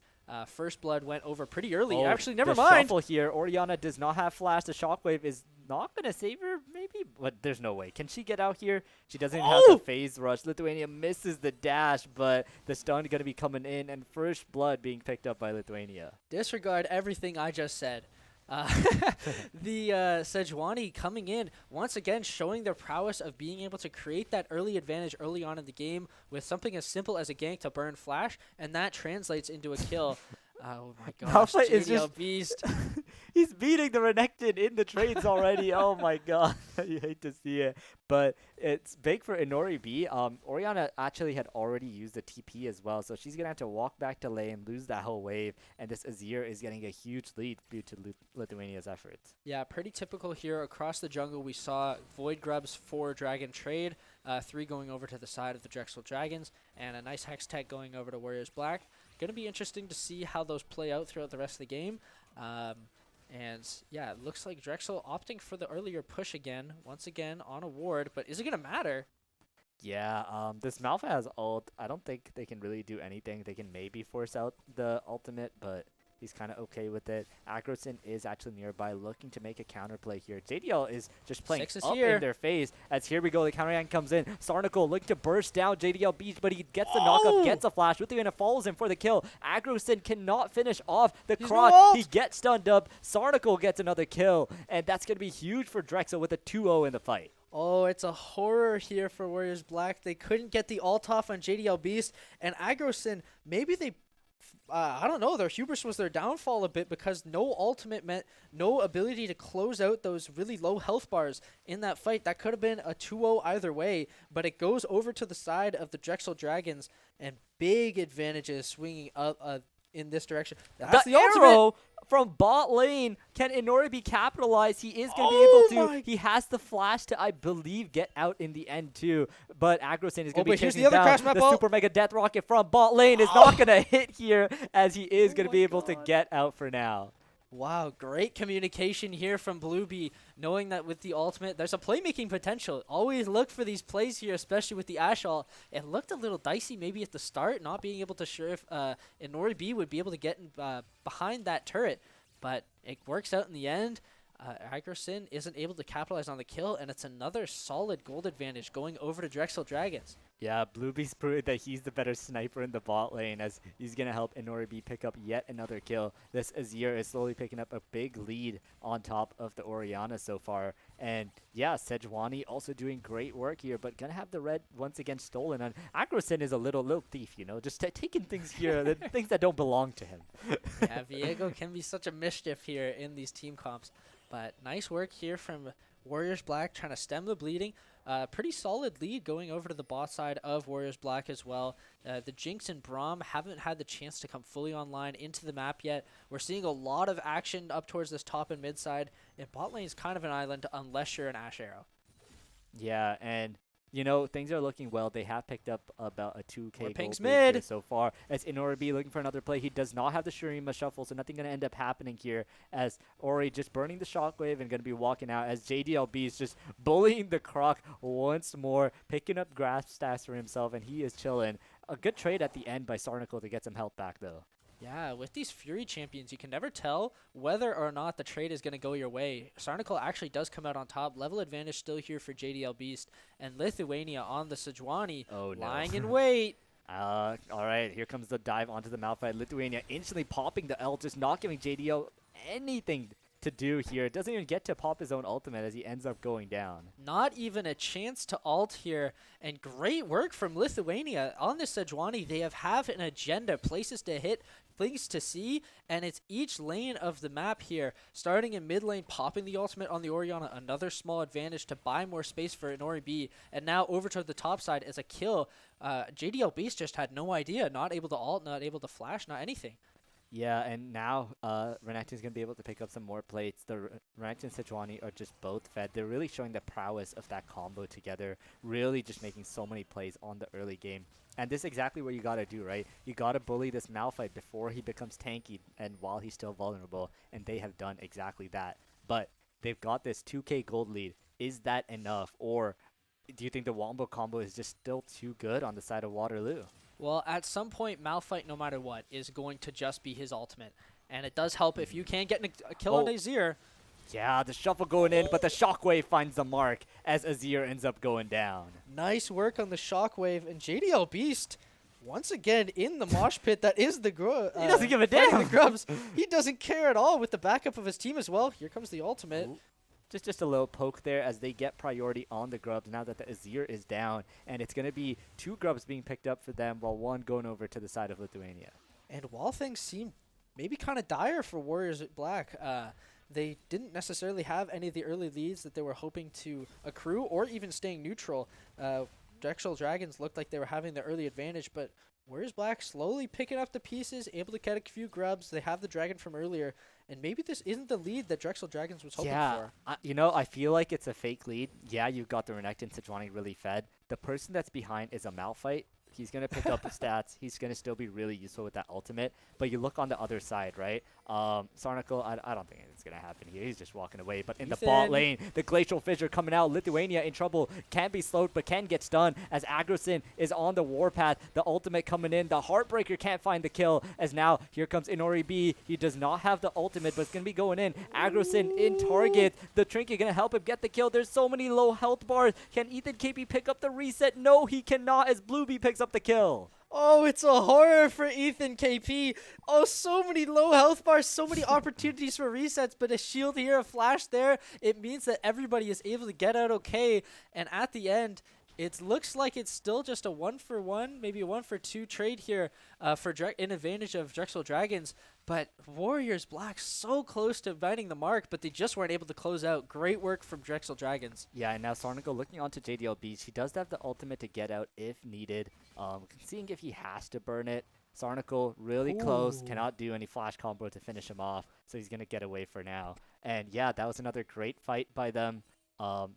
First Blood went over pretty early. Actually, never the mind. Shuffle here. Orianna does not have flash. The shockwave is not going to save her, maybe, but there's no way. Can she get out here? She doesn't even have the phase rush. Lithuania misses the dash, but the stun going to be coming in, and First Blood being picked up by Lithuania. Disregard everything I just said. The Sejuani coming in once again, showing their prowess of being able to create that early advantage early on in the game with something as simple as a gank to burn flash, and that translates into a kill. Oh my gosh, Malphite is JDL just Beast. He's beating the Renekton in the trades already. Oh my god. You hate to see it. But it's big for Inori B. Orianna actually had already used the TP as well, so she's going to have to walk back to lane, lose that whole wave, and this Azir is getting a huge lead due to Lithuania's efforts. Yeah, pretty typical here. Across the jungle, we saw Void Grubs 4 Dragon trade, 3 going over to the side of the Drexel Dragons, and a nice Hex Tech going over to Warriors Black. Going to be interesting to see how those play out throughout the rest of the game. And yeah, it looks like Drexel opting for the earlier push again, once again on a ward, but is it going to matter? Yeah, this Malphite has ult. I don't think they can really do anything. They can maybe force out the ultimate, but he's kind of okay with it. Agrosin is actually nearby looking to make a counterplay here. JDL is just playing up in their face as here we go. The counter hand comes in. Sarnicle looking to burst down JDL Beach, but he gets the knockup, gets a flash. Lithuania follows him for the kill. Agrosin cannot finish off the croc. He gets stunned up. Sarnicle gets another kill, and that's going to be huge for Drexel with a 2-0 in the fight. Oh, it's a horror here for Warriors Black. They couldn't get the ult off on JDL Beast, and Agrosin, maybe they I don't know, their hubris was their downfall a bit because no ultimate meant no ability to close out those really low health bars in that fight. That could have been a 2-0 either way, but it goes over to the side of the Drexel Dragons, and big advantages swinging up in this direction. That's the arrow ultimate from bot lane. Can Inori be capitalized? He is going to be able to. He has the flash to, I believe, get out in the end too. But Agrosin is going to be taking down the Super Mega Death Rocket from bot lane. Is not going to hit here as he is going to be able to get out for now. Wow, great communication here from Blueby, knowing that with the ultimate, there's a playmaking potential. Always look for these plays here, especially with the Ashe ult. It looked a little dicey maybe at the start, not being able to sure if Inori B would be able to get behind that turret, but it works out in the end. Agrosin isn't able to capitalize on the kill, and it's another solid gold advantage going over to Drexel Dragons. Yeah, Bluebee's proved that he's the better sniper in the bot lane as he's going to help Inori pick up yet another kill. This Azir is slowly picking up a big lead on top of the Orianna so far. And yeah, Sejuani also doing great work here, but going to have the red once again stolen. And Agrosin is a little thief, you know, just taking things here, the things that don't belong to him. Yeah, Viego can be such a mischief here in these team comps. But nice work here from Warriors Black trying to stem the bleeding. Pretty solid lead going over to the bot side of Warriors Black as well. The Jinx and Braum haven't had the chance to come fully online into the map yet. We're seeing a lot of action up towards this top and mid side. And bot lane is kind of an island unless you're an Ashe Arrow. Yeah, and you know, things are looking well. They have picked up about a 2K Ping's gold lead mid so far. As Inori looking for another play. He does not have the Shurima shuffle, so nothing going to end up happening here. As Ori just burning the shockwave and going to be walking out. As JDLB is just bullying the Croc once more, picking up grasp stats for himself, and he is chilling. A good trade at the end by Sarnicle to get some health back, though. Yeah, with these Fury champions, you can never tell whether or not the trade is going to go your way. Sarnicle actually does come out on top. Level advantage still here for JDL Beast. And Lithuania on the Sejuani, lying in wait. All right, here comes the dive onto the Malphite. Lithuania instantly popping the ult, just not giving JDO anything to do here. Doesn't even get to pop his own ultimate as he ends up going down. Not even a chance to ult here, and great work from Lithuania. On this Sejuani, they have an agenda, places to hit, things to see, and it's each lane of the map here, starting in mid lane, popping the ultimate on the Orianna, another small advantage to buy more space for an Ori B, and now over to the top side as a kill. JDL Beast just had no idea, not able to ult, not able to flash, not anything. Yeah, and now Renekton's going to be able to pick up some more plates. The Renekton and Sejuani are just both fed. They're really showing the prowess of that combo together, really just making so many plays on the early game. And this is exactly what you got to do, right? You got to bully this Malphite before he becomes tanky and while he's still vulnerable, and they have done exactly that. But they've got this 2k gold lead. Is that enough? Or do you think the Wombo combo is just still too good on the side of Waterloo? Well, at some point, Malphite, no matter what, is going to just be his ultimate. And it does help if you can get a kill on Azir. Yeah, the shuffle going in, but the shockwave finds the mark as Azir ends up going down. Nice work on the shockwave. And JDL Beast, once again, in the mosh pit. That is the he doesn't give a damn. The Grubs. He doesn't care at all with the backup of his team as well. Here comes the ultimate. Ooh. Just a little poke there as they get priority on the Grubs now that the Azir is down. And it's going to be 2 Grubs being picked up for them while 1 going over to the side of Lithuania. And while things seem maybe kind of dire for Warriors at Black, they didn't necessarily have any of the early leads that they were hoping to accrue or even staying neutral. Drexel Dragons looked like they were having the early advantage, but Warriors Black slowly picking up the pieces, able to get a few Grubs. They have the Dragon from earlier, and maybe this isn't the lead that Drexel Dragons was hoping for. You know, I feel like it's a fake lead. Yeah, you've got the Renekton Sejuani really fed. The person that's behind is a Malphite. He's going to pick up the stats. He's going to still be really useful with that ultimate. But you look on the other side, right? Sarnacle, I don't think it's going to happen here. He's just walking away. But in the bot lane, the Glacial Fissure coming out. Lithuania in trouble. Can be slowed, but can get stunned as Agrosin is on the warpath. The ultimate coming in. The Heartbreaker can't find the kill as now here comes Inori B. He does not have the ultimate, but it's going to be going in. Agrosin in target. The Trinket going to help him get the kill. There's so many low health bars. Can Ethan KP pick up the reset? No, he cannot as Bluebee picks up the kill. Oh, it's a horror for Ethan KP. Oh, so many low health bars, so many opportunities for resets, but a shield here, a flash there. It means that everybody is able to get out okay. And at the end, it looks like it's still just a 1-for-1, maybe a 1-for-2 trade here in advantage of Drexel Dragons. But Warriors Black so close to biting the mark, but they just weren't able to close out. Great work from Drexel Dragons. Yeah, and now Sarnacle looking onto JDL Beast. He does have the ultimate to get out if needed. Seeing if he has to burn it. Sarnacle really close, cannot do any flash combo to finish him off, so he's going to get away for now. And yeah, that was another great fight by them.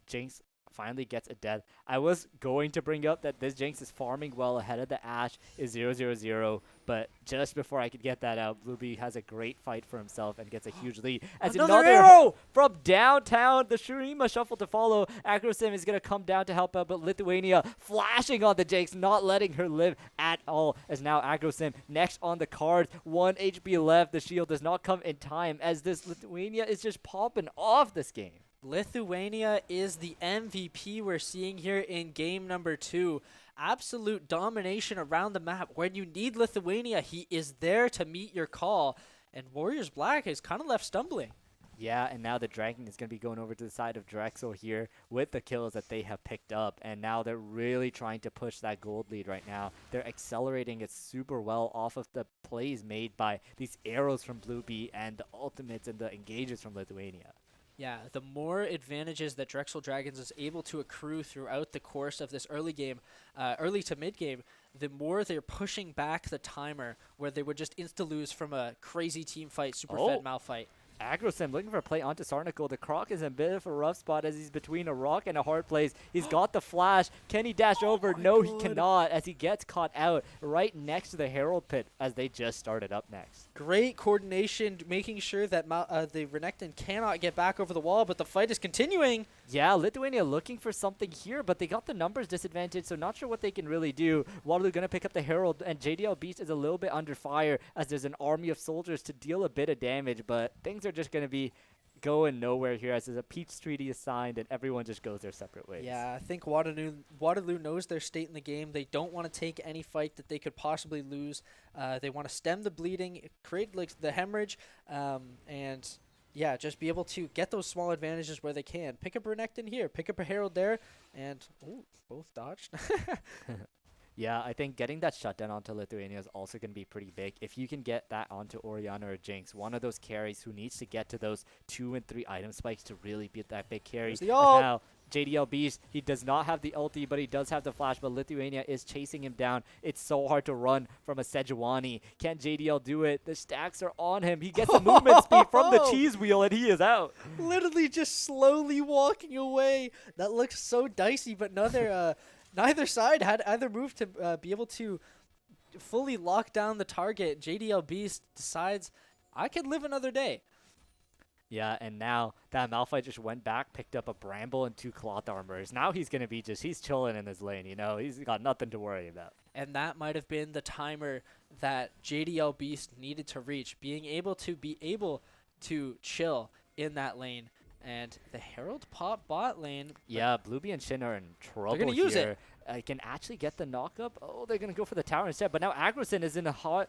Jinx finally gets a death. I was going to bring up that this Jinx is farming well ahead of the Ashe is 0-0-0, but just before I could get that out, Bluebee has a great fight for himself and gets a huge lead. As another arrow from downtown, the Shurima shuffle to follow. Agrosim is going to come down to help out, but Lithuania flashing on the Jinx, not letting her live at all, as now Agrosim next on the card. 1 HP left. The shield does not come in time as this Lithuania is just popping off this game. Lithuania is the MVP we're seeing here in game number 2. Absolute domination around the map. When you need Lithuania, he is there to meet your call. And Warriors Black is kind of left stumbling. Yeah, and now the Dragon is going to be going over to the side of Drexel here with the kills that they have picked up. And now they're really trying to push that gold lead right now. They're accelerating it super well off of the plays made by these arrows from Bluebee and the ultimates and the engages from Lithuania. Yeah, the more advantages that Drexel Dragons is able to accrue throughout the course of this early game, early to mid game, the more they're pushing back the timer where they would just insta-lose from a crazy team fight, super fed Malphite. Agrosim looking for a play onto Sarnacle. The Croc is in a bit of a rough spot as he's between a rock and a hard place. He's got the flash. Can he dash over? No, he cannot as he gets caught out right next to the Herald Pit as they just started up next. Great coordination, making sure that the Renekton cannot get back over the wall, but the fight is continuing. Yeah, Lithuania looking for something here, but they got the numbers disadvantage, so not sure what they can really do. Waterloo going to pick up the Herald, and JDL Beast is a little bit under fire as there's an army of soldiers to deal a bit of damage, but things are just going to be going nowhere here as there's a peace treaty assigned and everyone just goes their separate ways. Yeah, I think Waterloo knows their state in the game. They don't want to take any fight that they could possibly lose. They want to stem the bleeding, create like the hemorrhage, and yeah, just be able to get those small advantages where they can. Pick up Renekton here, pick up a Herald there, and both dodged. Yeah, I think getting that shutdown onto Lithuania is also going to be pretty big. If you can get that onto Orianna or Jinx, one of those carries who needs to get to those 2 and 3 item spikes to really beat that big carry. There's the ult. Now, JDL Beast, he does not have the ulti, but he does have the flash, but Lithuania is chasing him down. It's so hard to run from a Sejuani. Can JDL do it? The stacks are on him. He gets the movement speed from the cheese wheel, and he is out. Literally just slowly walking away. That looks so dicey, but neither side had either move to be able to fully lock down the target. JDL Beast decides, I could live another day. Yeah, and now that Malphite just went back, picked up a Bramble and 2 cloth armors. Now he's going to be he's chilling in his lane, you know? He's got nothing to worry about. And that might have been the timer that JDL Beast needed to reach, being able to chill in that lane. And the Herald pop bot lane. Yeah, Blueby and Shin are in trouble They're going to use it. Can actually get the knockup. Oh, they're going to go for the tower instead. But now Agrosin is in a hard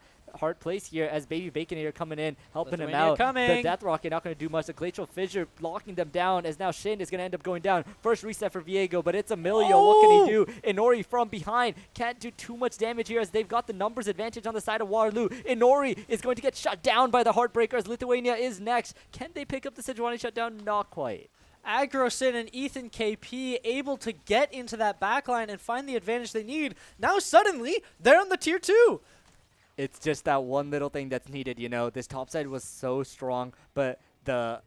place here as Baby Baconator coming in, helping him out. The Death Rocket not going to do much. The Glacial Fissure blocking them down as now Shin is going to end up going down. First reset for Viego, but it's Emilio. Oh! What can he do? Inori from behind can't do too much damage here as they've got the numbers advantage on the side of Waterloo. Inori is going to get shut down by the Heartbreakers. Lithuania is next. Can they pick up the Sejuani shutdown? Not quite. Agrosin and Ethan KP able to get into that backline and find the advantage they need. Now suddenly, they're on the tier 2. It's just that one little thing that's needed, you know. This top side was so strong, but that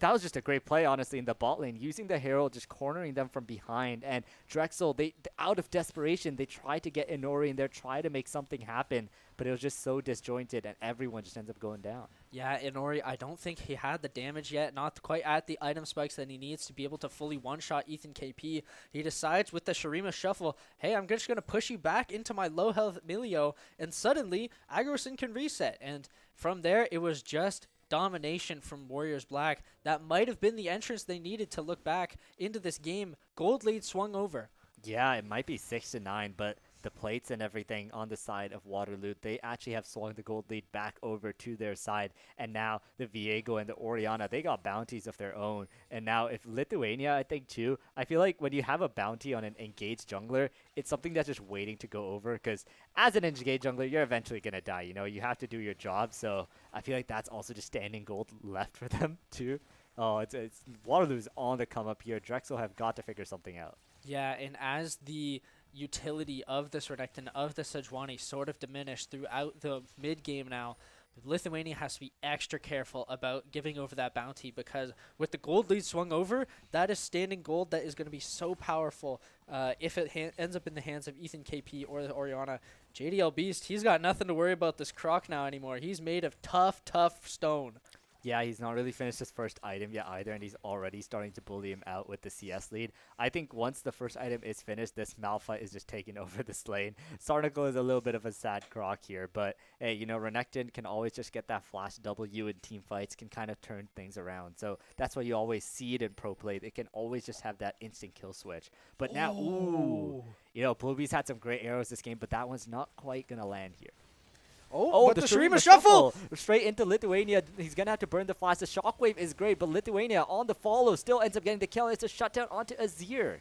was just a great play, honestly, in the bot lane, using the Herald, just cornering them from behind. And Drexel, they out of desperation, they tried to get Inori in there, try to make something happen, but it was just so disjointed, and everyone just ends up going down. Yeah, Inori, I don't think he had the damage yet, not quite at the item spikes that he needs to be able to fully one-shot Ethan KP. He decides with the Shurima Shuffle, hey, I'm just going to push you back into my low-health Milio, and suddenly, Agrosin can reset. And from there, it was just domination from Warriors Black. That might have been the entrance they needed to look back into this game. Gold lead swung over. Yeah, it might be 6-9, but the plates and everything on the side of Waterloo, they actually have swung the gold lead back over to their side. And now the Viego and the Orianna, they got bounties of their own. And now if Lithuania, I think too, I feel like when you have a bounty on an engaged jungler, it's something that's just waiting to go over, because as an engaged jungler, you're eventually going to die. You know, you have to do your job. So I feel like that's also just standing gold left for them too. Oh, it's Waterloo's on the come up here. Drexel have got to figure something out. Yeah, and as the utility of this Renekton, of the Sejuani, sort of diminished throughout the mid-game now, Lithuania has to be extra careful about giving over that bounty, because with the gold lead swung over, that is standing gold that is going to be so powerful if it ends up in the hands of Ethan KP or the Orianna. JDL Beast, he's got nothing to worry about this Croc now anymore. He's made of tough stone. Yeah, he's not really finished his first item yet either, and he's already starting to bully him out with the CS lead. I think once the first item is finished, this Malphite is just taking over this lane. Sarnical is a little bit of a sad croc here, but hey, you know, Renekton can always just get that flash W in team fights, can kind of turn things around. So that's why you always see it in pro play. They can always just have that instant kill switch. But now, you know, Bluebee's had some great arrows this game, but that one's not quite going to land here. Oh, the Shurima Shuffle! Straight into Lithuania. He's going to have to burn the flash. The Shockwave is great, but Lithuania on the follow still ends up getting the kill. It's a shutdown onto Azir.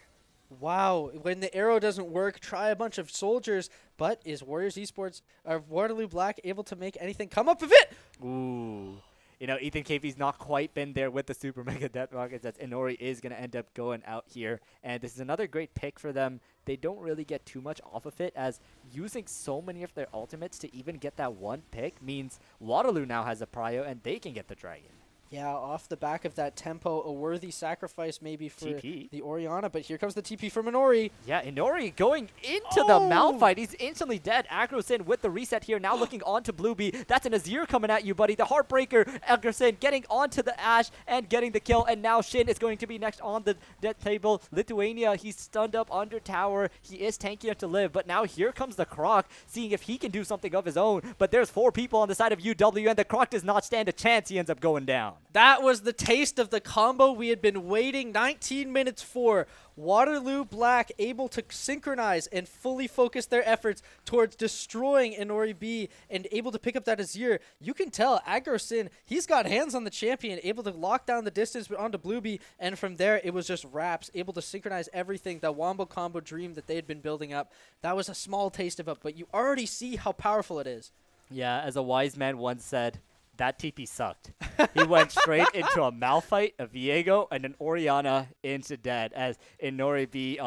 Wow, when the arrow doesn't work, try a bunch of soldiers, but is Warriors Esports, or Waterloo Black able to make anything come up of it? Ooh. You know, Ethan KP's not quite been there with the Super Mega Death Rockets, as Inori is going to end up going out here. And this is another great pick for them. They don't really get too much off of it, as using so many of their ultimates to even get that one pick means Waterloo now has a prio and they can get the dragon. Yeah, off the back of that tempo, a worthy sacrifice maybe for TP. the Orianna, but here comes the TP from Inori. Yeah, Inori going into the Malphite. He's instantly dead. Agrosin with the reset here, now looking onto Blueby. That's an Azir coming at you, buddy. The Heartbreaker, Agrosin getting onto the Ashe and getting the kill, and now Shin is going to be next on the death table. Lithuania, he's stunned up under tower. He is tanky enough to live, but now here comes the Croc, seeing if he can do something of his own. But there's 4 people on the side of UW, and the Croc does not stand a chance. He ends up going down. That was the taste of the combo we had been waiting 19 minutes for. Waterloo Black able to synchronize and fully focus their efforts towards destroying Inori B and able to pick up that Azir. You can tell AgroSin, he's got hands on the champion, able to lock down the distance onto Blueby, and from there it was just Raps, able to synchronize everything, that Wombo combo dream that they had been building up. That was a small taste of it, but you already see how powerful it is. Yeah, as a wise man once said, that TP sucked. He went straight into a Malphite, a Viego, and an Orianna into dead. As in Nori B,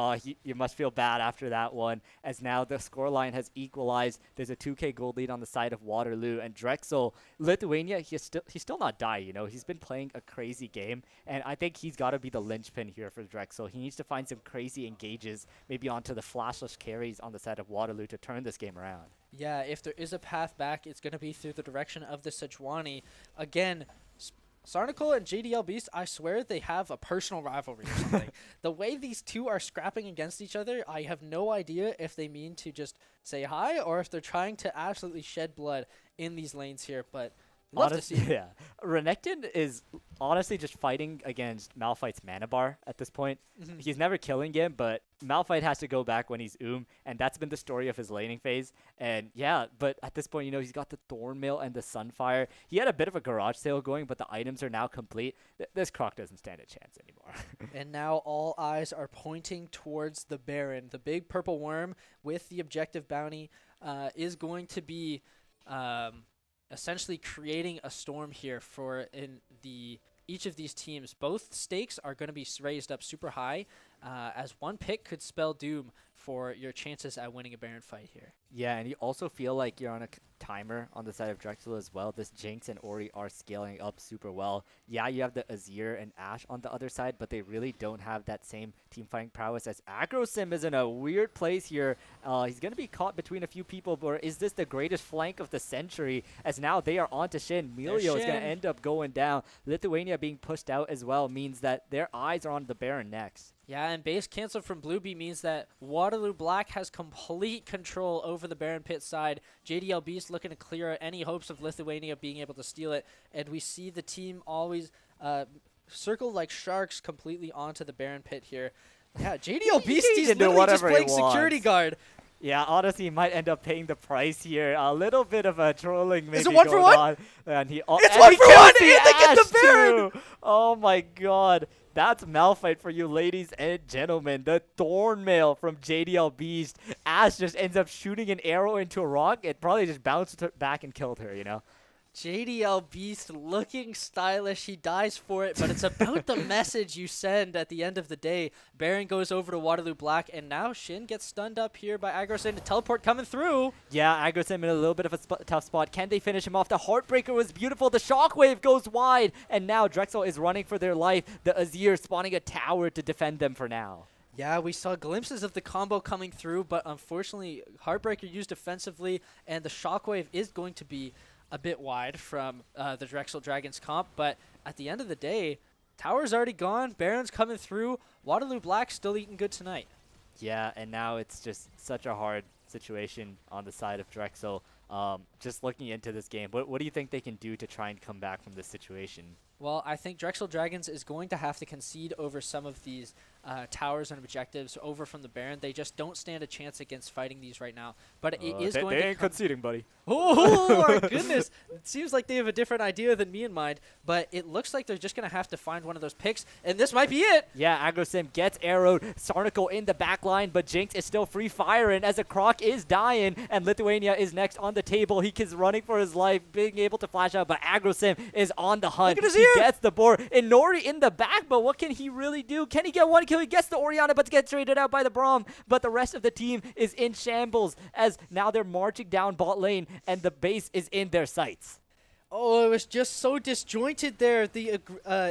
you must feel bad after that one, as now the scoreline has equalized. There's a 2K gold lead on the side of Waterloo, and Drexel, Lithuania, he's still not died, you know. He's been playing a crazy game, and I think he's got to be the linchpin here for Drexel. He needs to find some crazy engages, maybe onto the flashless carries on the side of Waterloo to turn this game around. Yeah, if there is a path back, it's going to be through the direction of the Sejuani. Again, Sarnical and JDL Beast, I swear they have a personal rivalry or something. The way these two are scrapping against each other, I have no idea if they mean to just say hi or if they're trying to absolutely shed blood in these lanes here, but love to see it. Yeah. Renekton is honestly just fighting against Malphite's mana bar at this point. He's never killing him, but Malphite has to go back when he's and that's been the story of his laning phase. And yeah, but at this point, you know, he's got the Thornmail and the Sunfire. He had a bit of a garage sale going, but the items are now complete. This Croc doesn't stand a chance anymore. And now all eyes are pointing towards the Baron. The big purple worm with the objective bounty is going to be essentially creating a storm here for each of these teams. Both stakes are going to be raised up super high, as one pick could spell doom for your chances at winning a Baron fight here. Yeah, and you also feel like you're on a timer on the side of Drexel as well. This Jinx and Ori are scaling up super well. Yeah, you have the Azir and Ashe on the other side, but they really don't have that same team fighting prowess, as AgroSim is in a weird place here. He's going to be caught between a few people, but is this the greatest flank of the century? As now they are onto Shin. Melio is going to end up going down. Lithuania being pushed out as well means that their eyes are on the Baron next. Yeah, and base cancel from Blueby means that Waterloo Black has complete control over the Baron pit side. JDL Beast looking to clear any hopes of Lithuania being able to steal it. And we see the team always circle like sharks completely onto the Baron pit here. Yeah, JDL Beast, he's literally just playing security guard. Yeah, honestly, he might end up paying the price here. A little bit of a trolling maybe. Is it 1 for 1? And it's 1 for 1! And they get the Baron! Too. Oh my god. That's Malphite for you, ladies and gentlemen. The Thornmail from JDL Beast. Ashe just ends up shooting an arrow into a rock. It probably just bounced back and killed her, you know? JDL Beast looking stylish. He dies for it, but it's about the message you send at the end of the day. Baron goes over to Waterloo Black, and now Shin gets stunned up here by AgroSin. The teleport coming through. Yeah, AgroSin in a little bit of a tough spot. Can they finish him off? The Heartbreaker was beautiful. The Shockwave goes wide, and now Drexel is running for their life. The Azir spawning a tower to defend them for now. Yeah, we saw glimpses of the combo coming through, but unfortunately, Heartbreaker used defensively, and the Shockwave is going to be a bit wide from the Drexel Dragons comp, but at the end of the day, tower's already gone, Baron's coming through, Waterloo Black still eating good tonight. Yeah, and now it's just such a hard situation on the side of Drexel. Just looking into this game, what do you think they can do to try and come back from this situation? Well, I think Drexel Dragons is going to have to concede over some of these towers and objectives over from the Baron. They just don't stand a chance against fighting these right now. But it is going to... They ain't conceding, buddy. Oh, my goodness. It seems like they have a different idea than me in mind. But it looks like they're just going to have to find one of those picks. And this might be it. Yeah, AgroSim gets arrowed. Sarnical in the back line, but Jinx is still free firing as a Croc is dying. And Lithuania is next on the table. He is running for his life, being able to flash out. But AgroSim is on the hunt. Look at his He gets the board. And Nori in the back, but what can he really do? Can he get one kill? He gets the Orianna, but gets traded out by the Braum. But the rest of the team is in shambles, as now they're marching down bot lane, and the base is in their sights. Oh, it was just so disjointed there. The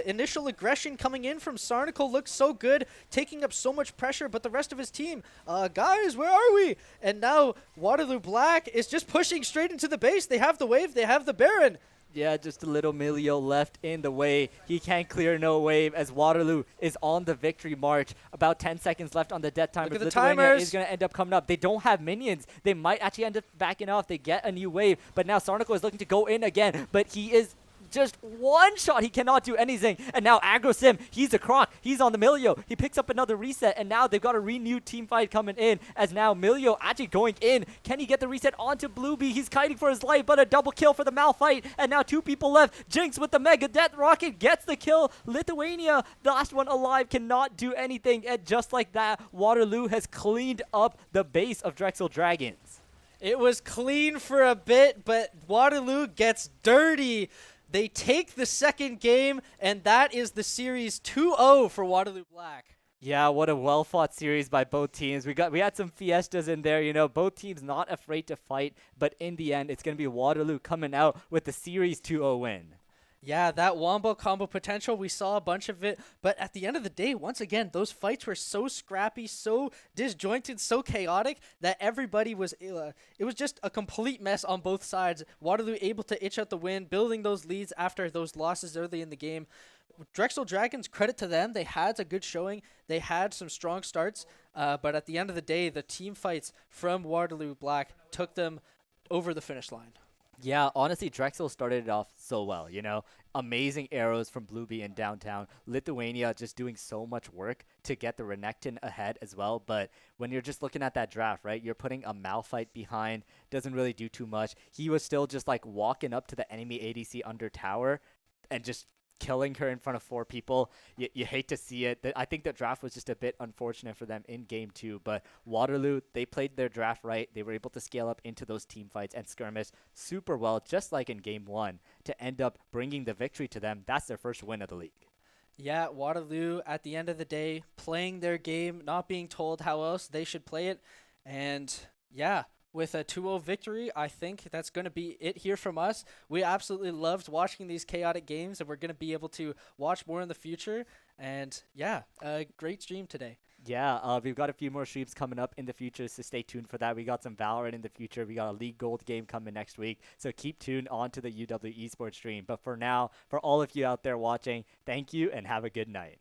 initial aggression coming in from Sarnical looked so good, taking up so much pressure, but the rest of his team, guys, where are we? And now Waterloo Black is just pushing straight into the base. They have the wave, they have the Baron. Yeah, just a little Melio left in the way. He can't clear no wave as Waterloo is on the victory march. About 10 seconds left on the death timer. Look at the Lithuania timers. is going to end up coming up. They don't have minions. They might actually end up backing off. They get a new wave. But now Sarnical is looking to go in again. But he is just one shot. He cannot do anything. And now Aggro Sim, he's a croc. He's on the Milio. He picks up another reset, and now they've got a renewed team fight coming in, as now Milio actually going in. Can he get the reset onto Blueby? He's kiting for his life, but a double kill for the Malphite, and now 2 people left. Jinx with the Mega Death Rocket gets the kill. Lithuania, the last one alive, cannot do anything, and just like that, Waterloo has cleaned up the base of Drexel Dragons. It was clean for a bit, but Waterloo gets dirty. They take the second game, and that is the series 2-0 for Waterloo Black. Yeah, what a well-fought series by both teams. We had some fiestas in there, you know, both teams not afraid to fight, but in the end, it's going to be Waterloo coming out with the series 2-0 win. Yeah, that wombo combo potential, we saw a bunch of it, but at the end of the day, once again, those fights were so scrappy, so disjointed, so chaotic that everybody was, it was just a complete mess on both sides. Waterloo able to itch out the win, building those leads after those losses early in the game. Drexel Dragons, credit to them, they had a good showing, they had some strong starts, but at the end of the day, the team fights from Waterloo Black took them over the finish line. Yeah, honestly, Drexel started it off so well, you know. Amazing arrows from Blueby in downtown. Lithuania just doing so much work to get the Renekton ahead as well. But when you're just looking at that draft, right, you're putting a Malphite behind, doesn't really do too much. He was still just like walking up to the enemy ADC under tower and just killing her in front of 4 people. You hate to see it. I think the draft was just a bit unfortunate for them in game 2, but Waterloo, they played their draft right. They were able to scale up into those team fights and skirmish super well, just like in game 1, to end up bringing the victory to them. That's their first win of the league. Yeah, Waterloo, at the end of the day, playing their game, not being told how else they should play it. And yeah, with a 2-0 victory, I think that's going to be it here from us. We absolutely loved watching these chaotic games, and we're going to be able to watch more in the future. And yeah, a great stream today. Yeah, we've got a few more streams coming up in the future, so stay tuned for that. We got some Valorant in the future. We got a League Gold game coming next week, so keep tuned on to the UW Esports stream. But for now, for all of you out there watching, thank you and have a good night.